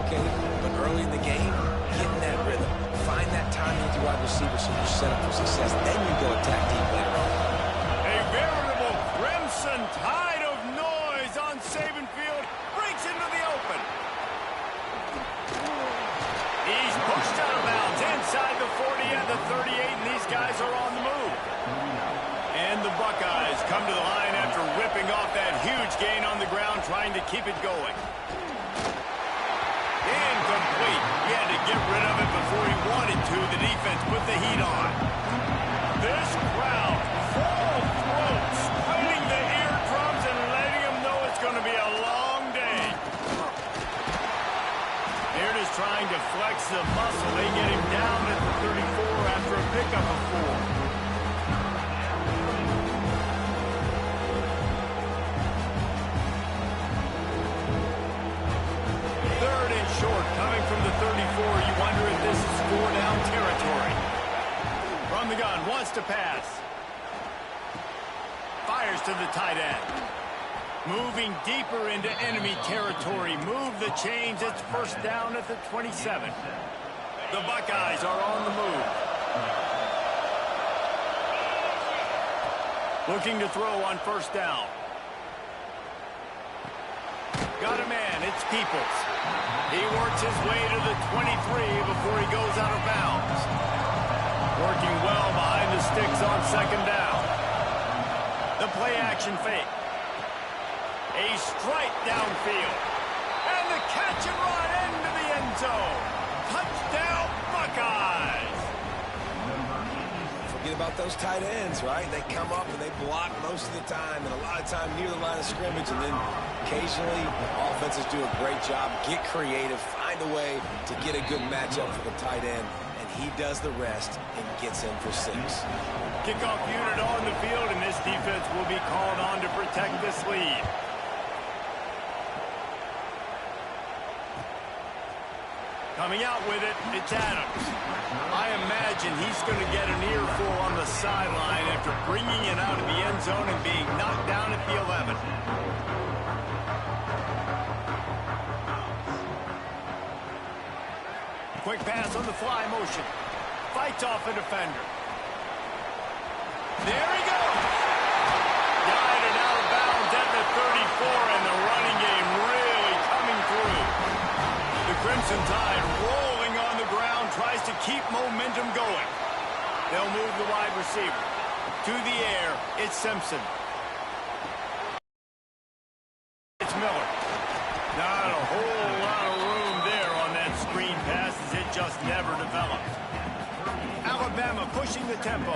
But early in the game, getting that rhythm. Find that timing with your wide receiver so you're set up for success. Then you go attack deep later on. A veritable crimson tide of noise on Saban Field. Breaks into the open. He's pushed out of bounds inside the 40 and the 38, and these guys are on the move. And the Buckeyes come to the line after ripping off that huge gain on the ground, trying to keep it going. Incomplete. He had to get rid of it before he wanted to. The defense put the heat on. This crowd, full throats, fighting the eardrums and letting them know it's going to be a long day. They're just trying to flex the muscle. They get him down at the 34 after a pickup of 4. Short, coming from the 34, you wonder if this is 4-down territory. From the gun, wants to pass. Fires to the tight end. Moving deeper into enemy territory. Move the chains, it's first down at the 27. The Buckeyes are on the move. Looking to throw on first down. Got a man, it's Peoples. He works his way to the 23 before he goes out of bounds. Working well behind the sticks on second down. The play action fake. A strike downfield. And the catch and run into the end zone. Touchdown Buckeyes. Forget about those tight ends, right? They come up and they block most of the time, and a lot of time near the line of scrimmage, and then occasionally offenses do a great job, get creative, find a way to get a good matchup for the tight end, and he does the rest and gets in for 6. Kickoff unit on the field, and this defense will be called on to protect this lead. Coming out with it, it's Adams. I imagine he's going to get an earful on the sideline after bringing it out of the end zone and being knocked down at the 11. Quick pass on the fly motion. Fights off a defender. There he goes. Guided out of bounds at the 34, and the running game really coming through. The Crimson Tide rolling on the ground, tries to keep momentum going. They'll move the wide receiver. To the air, it's Simpson. It's Miller. Not a whole lot of room there on that screen pass as it just never developed. Alabama pushing the tempo.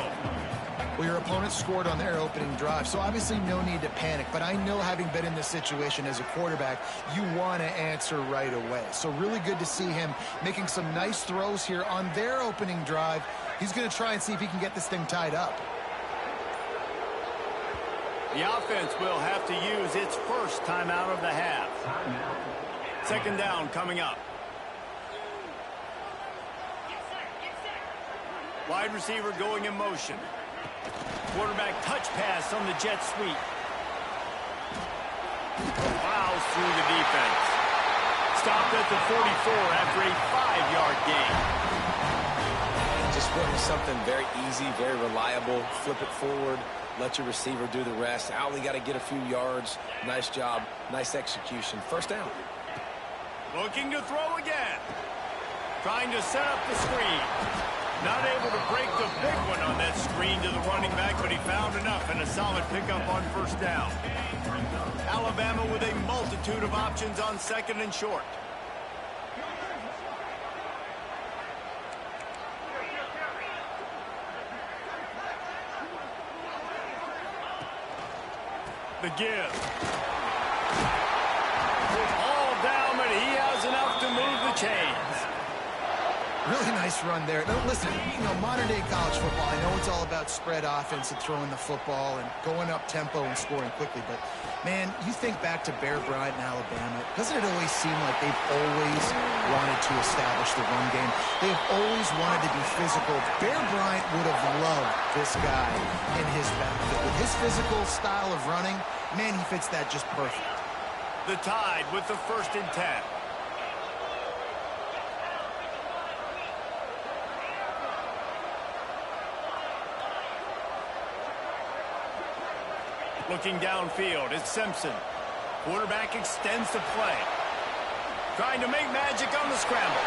Well, your opponent scored on their opening drive, so obviously no need to panic. But I know, having been in this situation as a quarterback, you want to answer right away. So really good to see him making some nice throws here on their opening drive. He's going to try and see if he can get this thing tied up. The offense will have to use its first timeout of the half. Second down coming up. Wide receiver going in motion. Quarterback touch pass on the jet sweep. Fouls through the defense. Stopped at the 44 after a 5-yard gain. Just running something very easy, very reliable. Flip it forward. Let your receiver do the rest. I only got to get a few yards. Nice job. Nice execution. First down. Looking to throw again. Trying to set up the screen. Not able to break the big one on that screen to the running back, but he found enough and a solid pickup on first down. Alabama with a multitude of options on second and short. The give. All down, but he has enough to move the chains. Really nice run there. Now, listen, modern-day college football, I know it's all about spread offense and throwing the football and going up tempo and scoring quickly, but, man, you think back to Bear Bryant in Alabama, doesn't it always seem like they've always wanted to establish the run game? They've always wanted to be physical. Bear Bryant would have loved this guy in his backfield. With his physical style of running, man, he fits that just perfect. The Tide with the 1st and 10. Looking downfield, it's Simpson. Quarterback extends the play. Trying to make magic on the scramble.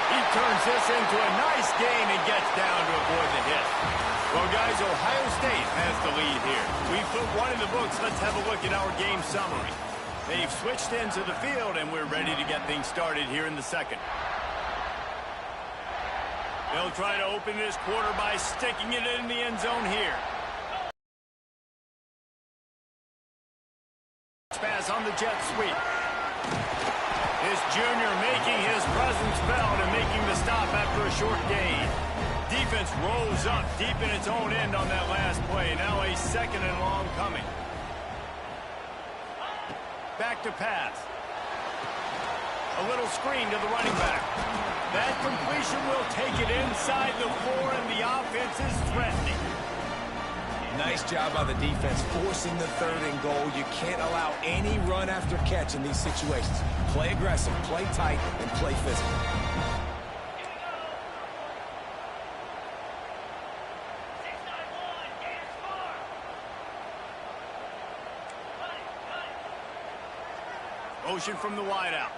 He turns this into a nice gain and gets down to avoid the hit. Well, guys, Ohio State has the lead here. We've put one in the books. Let's have a look at our game summary. They've switched into the field, and we're ready to get things started here in the second. They'll try to open this quarter by sticking it in the end zone here. Pass on the jet sweep. This junior making his presence felt and making the stop after a short gain. Defense rose up deep in its own end on that last play. Now a 2nd and long coming. Back to pass. A little screen to the running back. That completion will take it inside the 4, and the offense is threatening. Nice job by the defense, forcing the 3rd and goal. You can't allow any run after catch in these situations. Play aggressive, play tight, and play physical. Motion from the wideout.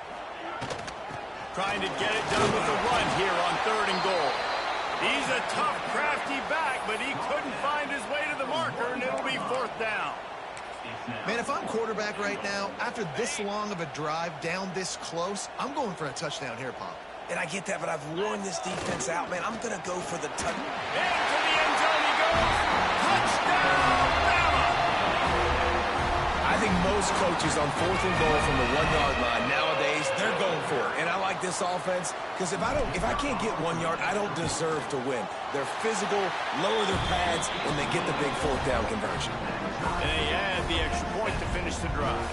Trying to get it done with the run here on 3rd and goal. He's a tough, crafty back, but he couldn't find his way to the marker, and it'll be 4th down. Man, if I'm quarterback right now, after this long of a drive, down this close, I'm going for a touchdown here, Pop. And I get that, but I've worn this defense out, man. I'm going to go for the touchdown. Into the end zone he goes. Touchdown, Bama! I think most coaches on 4th and goal from the 1-yard line nowadays, they're going for it. And I like this offense because if I can't get 1 yard, I don't deserve to win. They're physical, lower their pads, and they get the big 4th down conversion. And they add the extra point to finish the drive.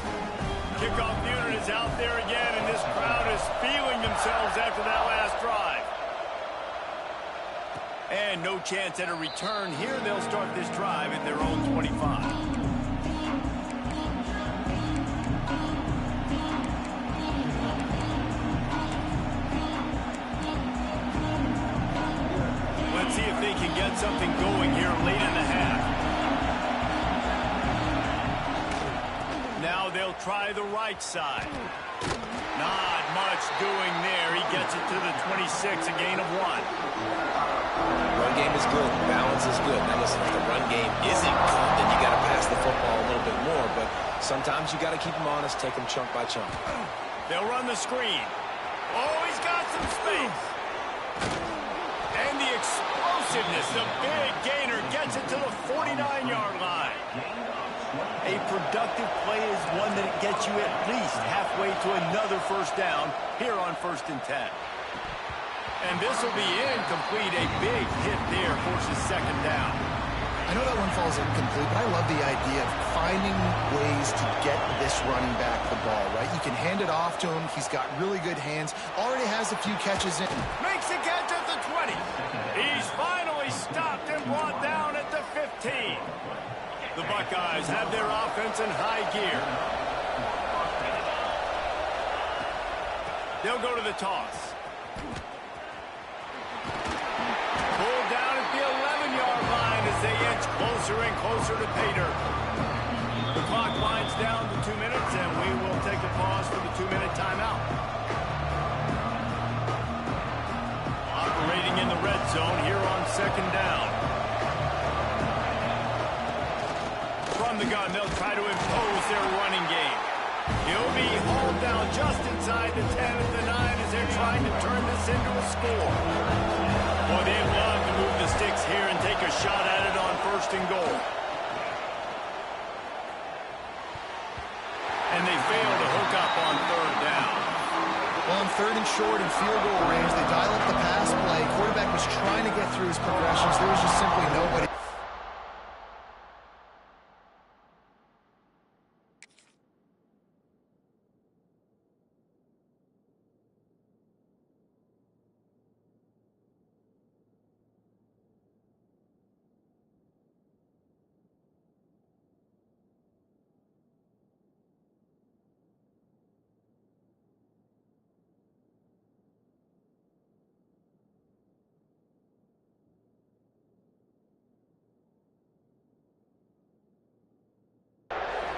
Kickoff unit is out there again, and this crowd is feeling themselves after that last drive. And no chance at a return here. They'll start this drive at their own 25. Let's see if they can get something going here late in the half. Now they'll try the right side. Not much doing there. He gets it to the 26, a gain of 1. Run game is good. Balance is good. Now listen, if the run game isn't good, then you got to pass the football a little bit more. But sometimes you got to keep them honest, take them chunk by chunk. They'll run the screen. Oh, he's got some space. And the explosiveness, the big gainer gets it to the 49-yard line. A productive play is one that gets you at least halfway to another first down here on 1st and 10. And this will be incomplete. A big hit there forces 2nd down. I know that one falls incomplete, but I love the idea of finding ways to get this running back the ball, right? You can hand it off to him. He's got really good hands. Already has a few catches in. Makes a catch at the 20. He's finally stopped and brought down at the 15. The Buckeyes have their offense in high gear. They'll go to the toss. Pulled down at the 11-yard line as they inch closer and closer to pay dirt. The clock winds down to 2 minutes, and we will take a pause for the 2-minute timeout. Operating in the red zone here on 2nd down. From the gun, they'll try to impose their running game. He'll be hauled down just inside the 10 at the 9 as they're trying to turn this into a score. Boy, they'd love to move the sticks here and take a shot at it on 1st and goal. And they fail to hook up on 3rd down. Well, on 3rd and short and field goal range, they dial up the pass play. Quarterback was trying to get through his progressions. There was just simply nobody.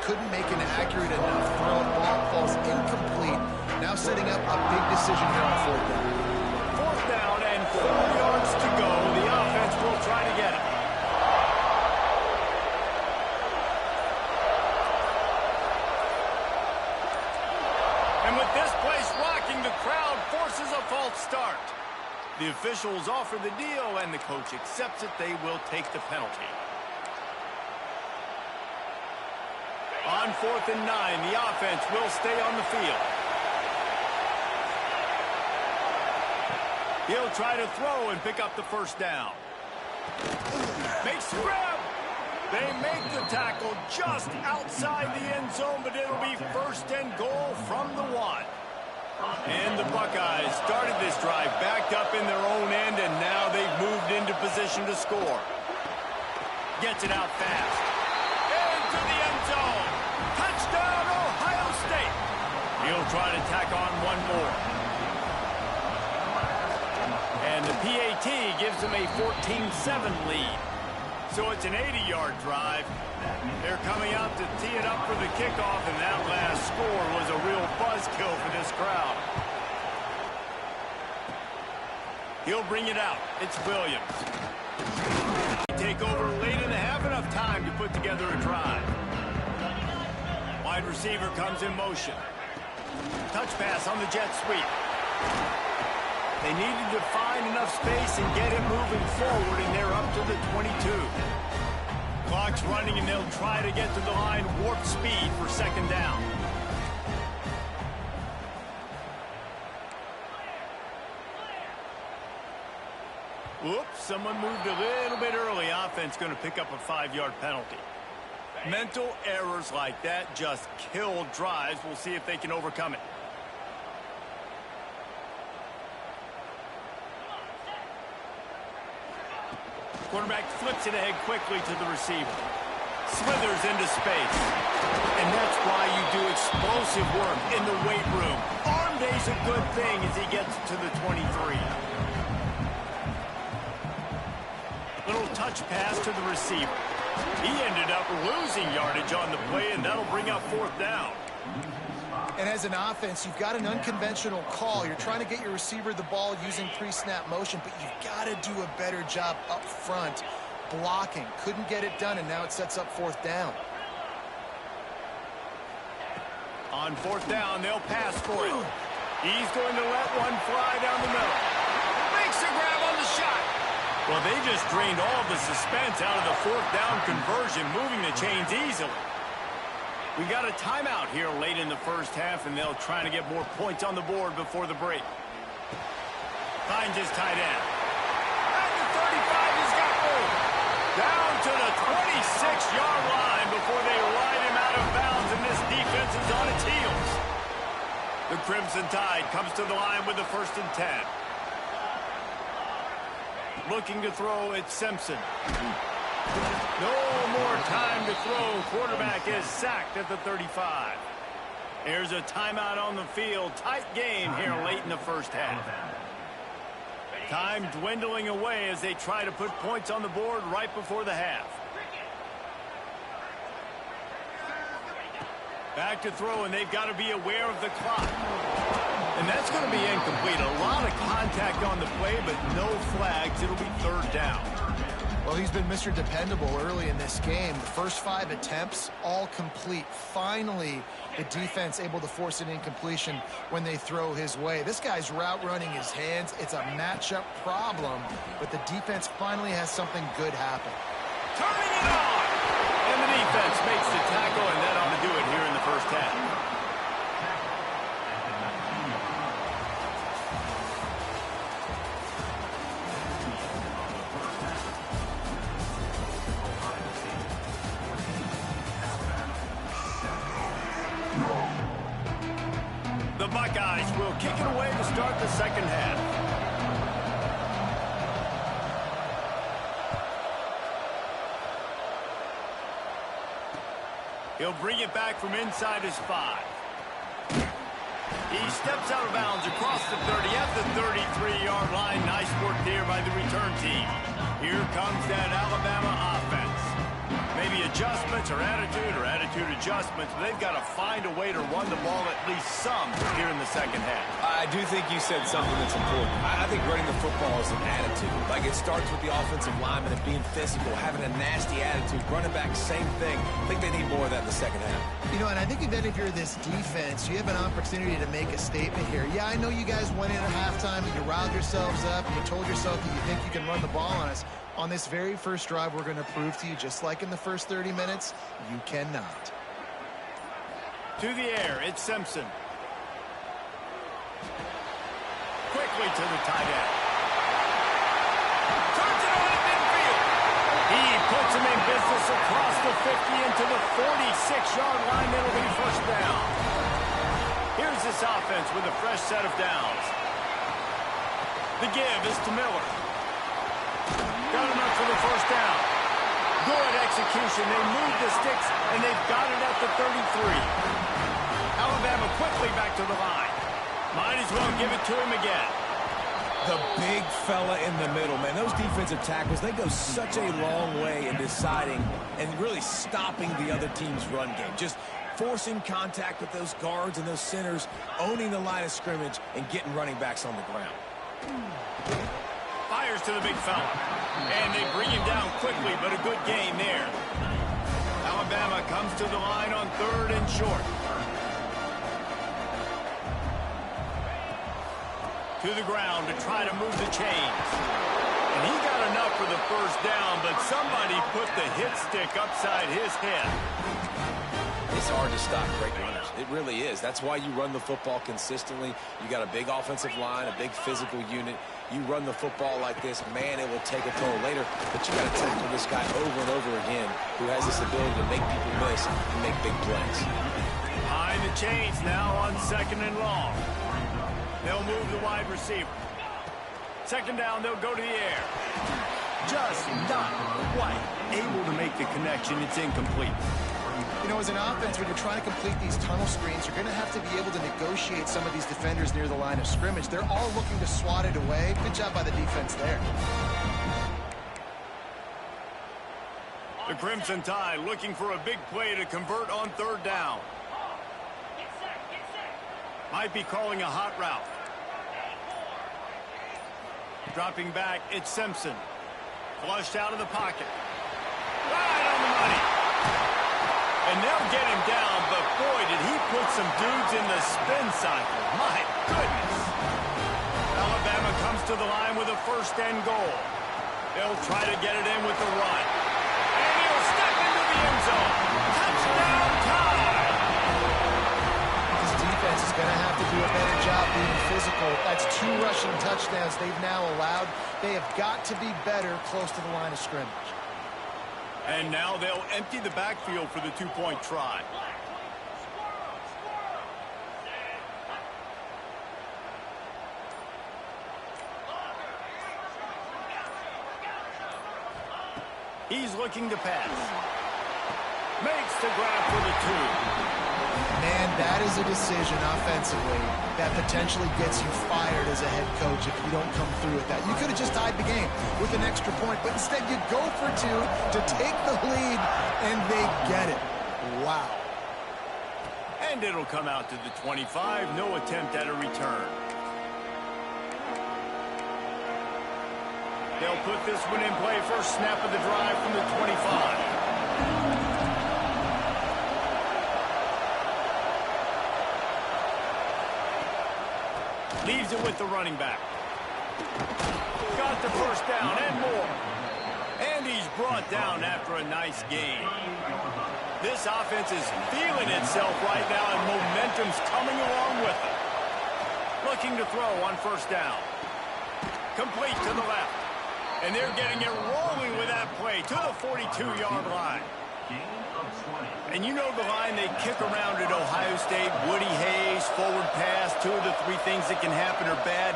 Couldn't make an accurate enough throw. Ball falls incomplete. Now setting up a big decision here on 4th down. 4th down and 4 yards to go. The offense will try to get it. And with this place rocking, the crowd forces a false start. The officials offer the deal, and the coach accepts it. They will take the penalty. On 4th and 9, the offense will stay on the field. He'll try to throw and pick up the 1st down. Makes the grab. They make the tackle just outside the end zone, but it'll be 1st and goal from the 1. And the Buckeyes started this drive backed up in their own end, and now they've moved into position to score. Gets it out fast. Into the end zone. Touchdown, Ohio State. He'll try to tack on one more. And the PAT gives them a 14-7 lead. So it's an 80-yard drive. They're coming out to tee it up for the kickoff, and that last score was a real buzzkill for this crowd. He'll bring it out. It's Williams. Take over late in the half, enough time to put together a drive. Wide receiver comes in motion. Touch pass on the jet sweep. They needed to find enough space and get it moving forward, and they're up to the 22. Clock's running, and they'll try to get to the line warp speed for second down. Whoops, someone moved a little bit early. Offense going to pick up a 5-yard penalty. Mental errors like that just kill drives. We'll see if they can overcome it. Quarterback flips it ahead quickly to the receiver. Slithers into space. And that's why you do explosive work in the weight room. Arm day's a good thing as he gets to the 23. Little touch pass to the receiver. He ended up losing yardage on the play, and that'll bring up fourth down. And as an offense, you've got an unconventional call. You're trying to get your receiver the ball using pre-snap motion, but you've got to do a better job up front blocking. Couldn't get it done, and now it sets up fourth down. On fourth down, they'll pass for it. He's going to let one fly down the middle. Makes a grab on the shot. Well, they just drained all the suspense out of the fourth down conversion, moving the chains easily. We got a timeout here late in the first half, and they'll try to get more points on the board before the break. Finds his tight end. At the 35, he's got room. Down to the 26-yard line before they ride him out of bounds, and this defense is on its heels. The Crimson Tide comes to the line with the 1st and 10. Looking to throw, it's Simpson. No more time to throw. Quarterback is sacked at the 35. There's a timeout on the field. Tight game here late in the first half. Time dwindling away as they try to put points on the board right before the half. Back to throw, and they've got to be aware of the clock. And that's going to be incomplete. A lot of contact on the play, but no flags. It'll be third down. Well, he's been Mr. Dependable early in this game. The first 5 attempts, all complete. Finally, the defense able to force an incompletion when they throw his way. This guy's route running his hands. It's a matchup problem, but the defense finally has something good happen. Turning it on! And the defense makes the tackle, and that ought to do it here in the first half. The Buckeyes will kick it away to start the second half. He'll bring it back from inside his 5. He steps out of bounds across the 30 at the 33-yard line. Nice work there by the return team. Here comes that Alabama offense. Maybe adjustments or attitude adjustments, but they've got to find a way to run the ball at least some here in the second half. I do think you said something that's important. I think running the football is an attitude. Like, it starts with the offensive lineman and being physical, having a nasty attitude. Running back, same thing. I think they need more of that in the second half. You know, and I think that if you're this defense, you have an opportunity to make a statement here. Yeah, I know you guys went in at halftime and you riled yourselves up and you told yourself that you think you can run the ball on us. On this very first drive, we're going to prove to you, just like in the first 30 minutes, you cannot. To the air, it's Simpson. Quickly to the tight end. Turns it on at midfield. He puts him in business across the 50 into the 46-yard line. That'll be first down. Here's this offense with a fresh set of downs. The give is to Miller. Got enough for the first down. Good execution. They move the sticks, and they've got it at the 33. Alabama quickly back to the line. Might as well give it to him again. The big fella in the middle, man. Those defensive tackles, they go such a long way in deciding and really stopping the other team's run game. Just forcing contact with those guards and those centers, owning the line of scrimmage, and getting running backs on the ground. Fires to the big fella. And they bring him down quickly, but a good game there. Alabama comes to the line on 3rd and short. To the ground to try to move the chains. And he got enough for the first down, but somebody put the hit stick upside his head. It's hard to stop great runners. It really is. That's why you run the football consistently. You got a big offensive line, a big physical unit. You run the football like this, man, it will take a toll later. But you got to tackle this guy over and over again who has this ability to make people miss and make big plays. Behind the chains now on 2nd and long. They'll move the wide receiver. 2nd down, they'll go to the air. Just not quite able to make the connection. It's incomplete. You know, as an offense, when you're trying to complete these tunnel screens, you're going to have to be able to negotiate some of these defenders near the line of scrimmage. They're all looking to swat it away. Good job by the defense there. The Crimson Tide looking for a big play to convert on 3rd down. Might be calling a hot route. Dropping back, it's Simpson. Flushed out of the pocket. Right on the money. And they'll get him down, but boy, did he put some dudes in the spin cycle. My goodness. Alabama comes to the line with a 1st and goal. They'll try to get it in with the run. And he'll step into the end zone. Touchdown Tide. This defense is going to have to do a better job being physical. That's 2 rushing touchdowns they've now allowed. They have got to be better close to the line of scrimmage. And now they'll empty the backfield for the 2-point try. He's looking to pass. Makes the grab for the 2. Man, that is a decision offensively that potentially gets you fired as a head coach if you don't come through with that. You could have just tied the game with an extra point, but instead you go for 2 to take the lead, and they get it. Wow. And it'll come out to the 25. No attempt at a return. They'll put this one in play. First snap of the drive from the 25. Leaves it with the running back. Got the first down and more. And he's brought down after a nice gain. This offense is feeling itself right now, and momentum's coming along with it. Looking to throw on 1st down. Complete to the left. And they're getting it rolling with that play to the 42-yard line. And you know the line they kick around at Ohio State. Woody Hayes, forward pass, 2 of the 3 things that can happen are bad.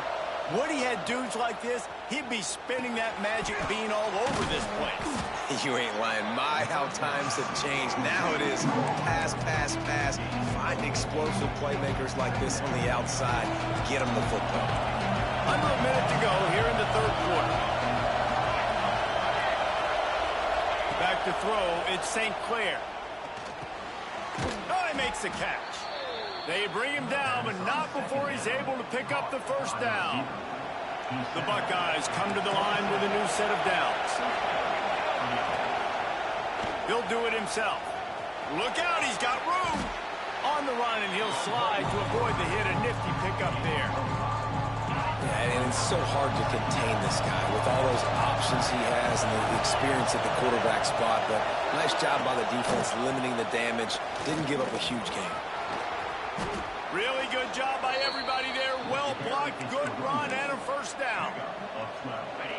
Woody had dudes like this, he'd be spinning that magic bean all over this place. You ain't lying. My, how times have changed. Now it is pass, pass, pass. Find explosive playmakers like this on the outside. Get them the football. Under a minute to go here in the 3rd quarter. Back to throw, it's St. Clair. Oh, he makes the catch. They bring him down, but not before he's able to pick up the 1st down. The Buckeyes come to the line with a new set of downs. He'll do it himself. Look out, he's got room. On the run, and he'll slide to avoid the hit. A nifty pickup there. Yeah, and it's so hard to contain this guy with all those options he has and the experience at the quarterback spot. But nice job by the defense limiting the damage. Didn't give up a huge gain. Really good job by everybody there. Well blocked, good run, and a 1st down.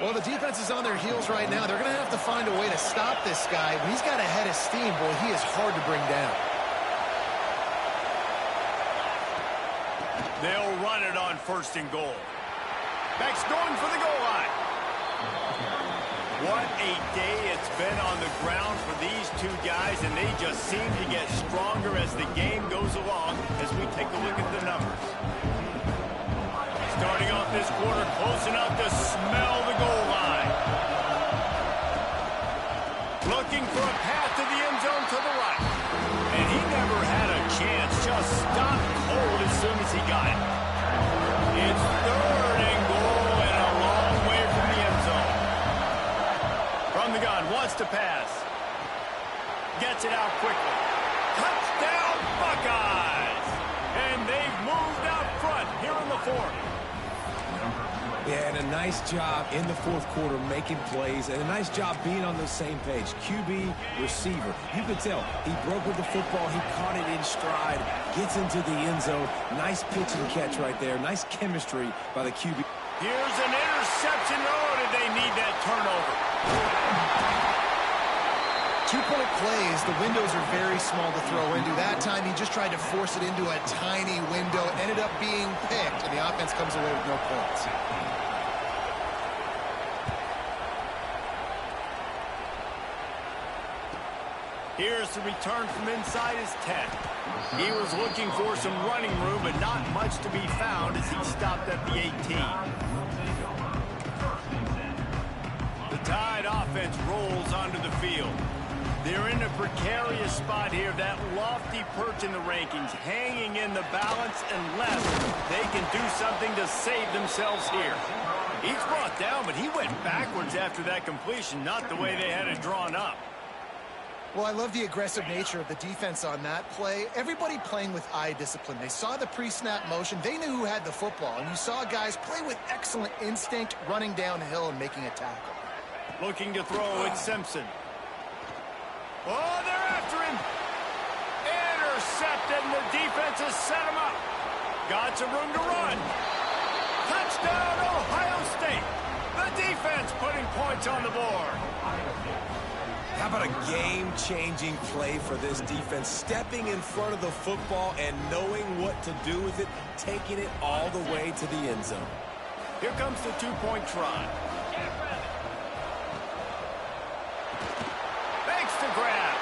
Well, the defense is on their heels right now. They're going to have to find a way to stop this guy. When he's got a head of steam, boy, he is hard to bring down. They'll run it on 1st and goal. Beck's going for the goal line. What a day it's been on the ground for these 2 guys, and they just seem to get stronger as the game goes along as we take a look at the numbers. Starting off this quarter close enough to smell the goal line. Looking for a path to the end zone to the right. And he never had a chance, just stopped cold as soon as he got it. It's 3rd and goal and a long way from the end zone. From the gun, wants to pass. Gets it out quickly. Touchdown Buckeyes! And they've moved out front here in the 4th. Yeah, and a nice job in the fourth quarter making plays, and a nice job being on the same page. QB, receiver. You could tell he broke with the football. He caught it in stride, gets into the end zone. Nice pitch and catch right there. Nice chemistry by the QB. Here's an interception. Oh, did they need that turnover? 2-point plays, the windows are very small to throw into. That time he just tried to force it into a tiny window, ended up being picked, and the offense comes away with no points. Here's the return from inside his 10. He was looking for some running room, but not much to be found as he stopped at the 18. The Tide offense rolls onto the field. They're in a precarious spot here, that lofty perch in the rankings, hanging in the balance unless they can do something to save themselves here. He's brought down, but he went backwards after that completion, not the way they had it drawn up. Well, I love the aggressive nature of the defense on that play. Everybody playing with eye discipline. They saw the pre-snap motion. They knew who had the football, and you saw guys play with excellent instinct, running downhill and making a tackle. Looking to throw, it's Simpson. Oh, they're after him. Intercepted, and the defense has set him up. Got some room to run. Touchdown, Ohio State. The defense putting points on the board. How about a game-changing play for this defense? Stepping in front of the football and knowing what to do with it, taking it all the way to the end zone. Here comes the two-point try. Makes the grab.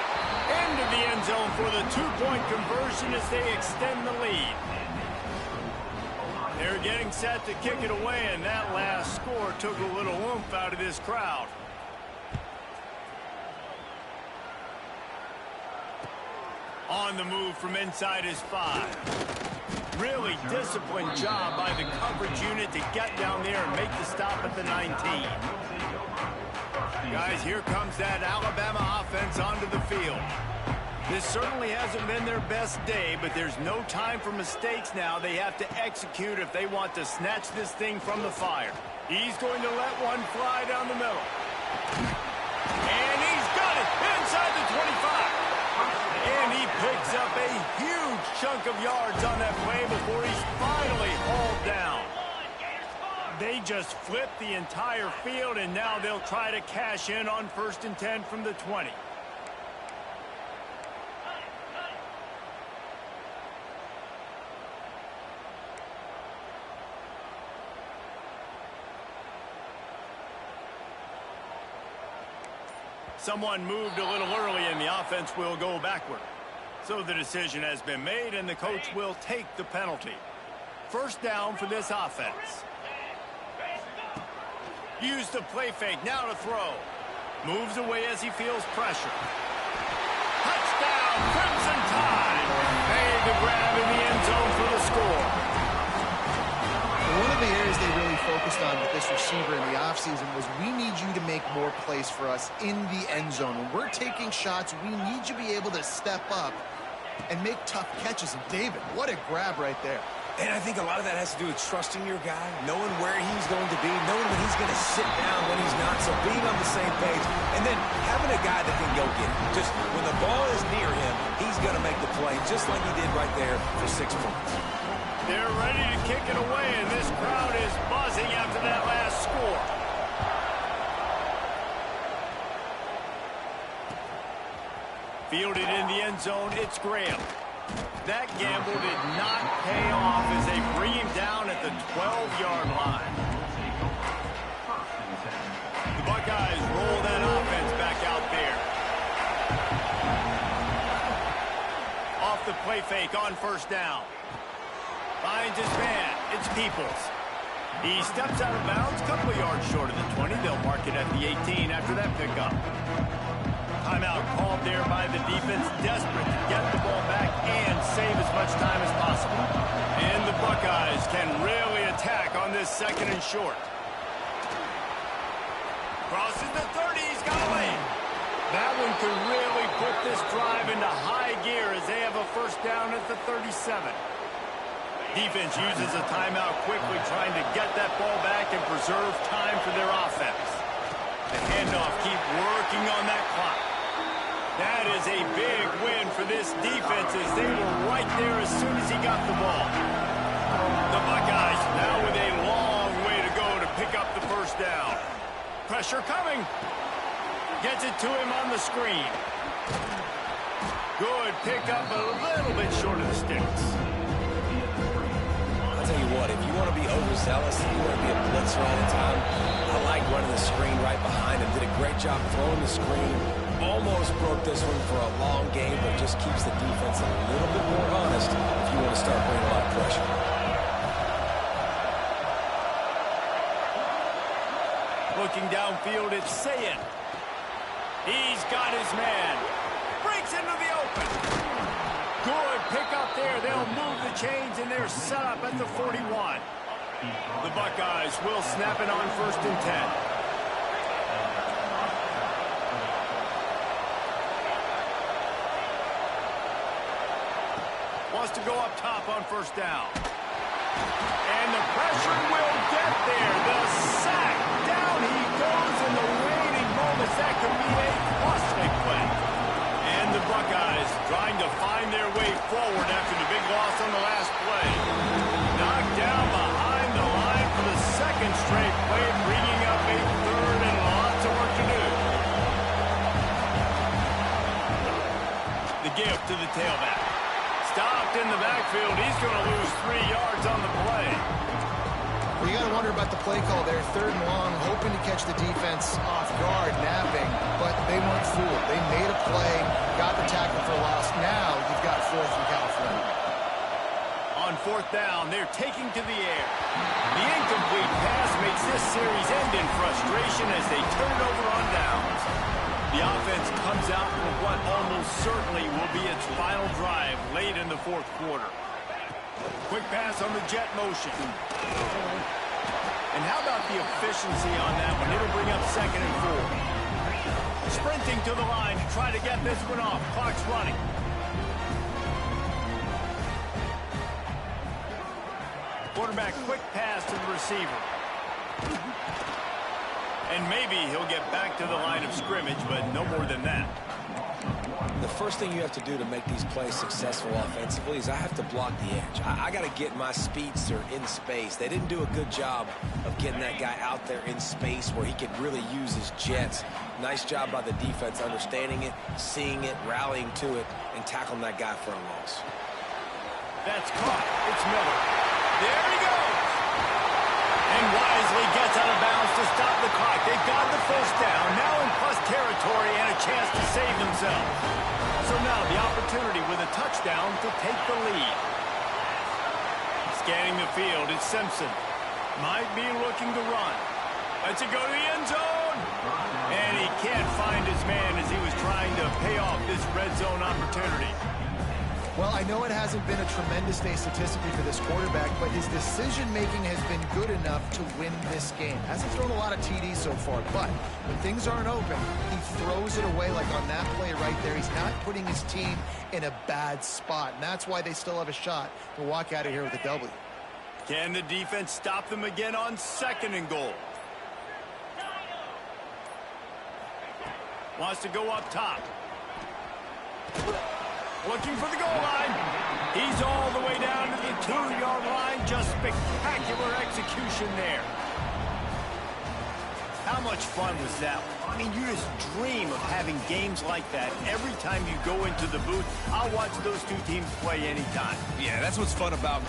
Into the end zone for the two-point conversion as they extend the lead. They're getting set to kick it away, and that last score took a little oomph out of this crowd. On the move from inside his 5. Really disciplined job by the coverage unit to get down there and make the stop at the 19. Guys, here comes that Alabama offense onto the field. This certainly hasn't been their best day, but there's no time for mistakes now. They have to execute if they want to snatch this thing from the fire. He's going to let one fly down the middle. And he's got it inside the 25. And he picks up a huge chunk of yards on that play before he's finally hauled down. They just flipped the entire field, and now they'll try to cash in on 1st and 10 from the 20. Someone moved a little early, and the offense will go backward. So the decision has been made, and the coach will take the penalty. 1st down for this offense. Use the play fake, now to throw. Moves away as he feels pressure. Touchdown, Crimson Tide. Made the grab in the end zone for the score. One of the areas they really focused on with this receiver in the offseason was we need you to make more plays for us in the end zone. When we're taking shots, we need you to be able to step up and make tough catches. And David, what a grab right there. And I think a lot of that has to do with trusting your guy, knowing where he's going to be, knowing when he's going to sit down, when he's not, so being on the same page, and then having a guy that can go get it. Just when the ball is near him, he's going to make the play, just like he did right there for 6 points. They're ready to kick it away, and this crowd is buzzing after that last score. Fielded in the end zone, it's Graham. That gamble did not pay off as they bring him down at the 12-yard line. The Buckeyes roll that offense back out there. Off the play fake on 1st down. Finds his man. It's Peoples. He steps out of bounds, a couple of yards short of the 20. They'll mark it at the 18 after that pickup. Timeout called there by the defense, desperate to get the ball back and save as much time as possible. And the Buckeyes can really attack on this 2nd and short. Crosses the 30, he's got a lane. That one could really put this drive into high gear as they have a 1st down at the 37. Defense uses a timeout quickly, trying to get that ball back and preserve time for their offense. The handoff, keep working on that clock. That is a big win for this defense as they were right there as soon as he got the ball. The Buckeyes now with a long way to go to pick up the first down. Pressure coming. Gets it to him on the screen. Good pickup, a little bit short of the sticks. I'll tell you what, if you want to be overzealous and you want to be a blitzer all the time, I like running the screen right behind him. Did a great job throwing the screen. Almost broke this one for a long game, but just keeps the defense a little bit more honest if you want to start bringing a lot of pressure. Looking downfield, it's Sayin. He's got his man. Breaks into the open. Good pickup there. They'll move the chains, and they're set up at the 41. The Buckeyes will snap it on 1st and 10. Wants to go up top on 1st down. And the pressure will get there. The sack. Down he goes in the waning moments. That could be a costly play. And the Buckeyes trying to find their way forward after the big loss on the last play. Knocked down behind the line for the 2nd straight play, bringing up a 3rd and lots of work to do. The give to the tailback. Stopped in the backfield. He's going to lose 3 yards on the play. Well, you got to wonder about the play call there. 3rd and long, hoping to catch the defense off guard, napping, but they weren't fooled. They made a play, got the tackle for loss. Now you've got 4th in California. On 4th down, they're taking to the air. The incomplete pass makes this series end in frustration as they turn it over on downs. The offense comes out for what almost certainly will be its final drive late in the 4th quarter. Quick pass on the jet motion. And how about the efficiency on that one? It'll bring up 2nd and 4. Sprinting to the line to try to get this one off. Clock's running. Quarterback quick pass to the receiver. And maybe he'll get back to the line of scrimmage, but no more than that. The first thing you have to do to make these plays successful offensively is I have to block the edge. I got to get my speedster in space. They didn't do a good job of getting that guy out there in space where he could really use his jets. Nice job by the defense understanding it, seeing it, rallying to it, and tackling that guy for a loss. That's caught. It's Miller. There he goes. And wisely gets out of bounds to stop the clock. They've got the 1st down, now in plus territory and a chance to save themselves. So now the opportunity with a touchdown to take the lead. Scanning the field, it's Simpson. Might be looking to run. Lets it go to the end zone. And he can't find his man as he was trying to pay off this red zone opportunity. Well, I know it hasn't been a tremendous day statistically for this quarterback, but his decision-making has been good enough to win this game. Hasn't thrown a lot of TDs so far, but when things aren't open, he throws it away like on that play right there. He's not putting his team in a bad spot, and that's why they still have a shot to walk out of here with a W. Can the defense stop them again on 2nd and goal? Wants to go up top. Looking for the goal line. He's all the way down to the 2-yard line. Just spectacular execution there. How much fun was that? I mean, you just dream of having games like that every time you go into the booth. I'll watch those two teams play anytime. Yeah, that's what's fun about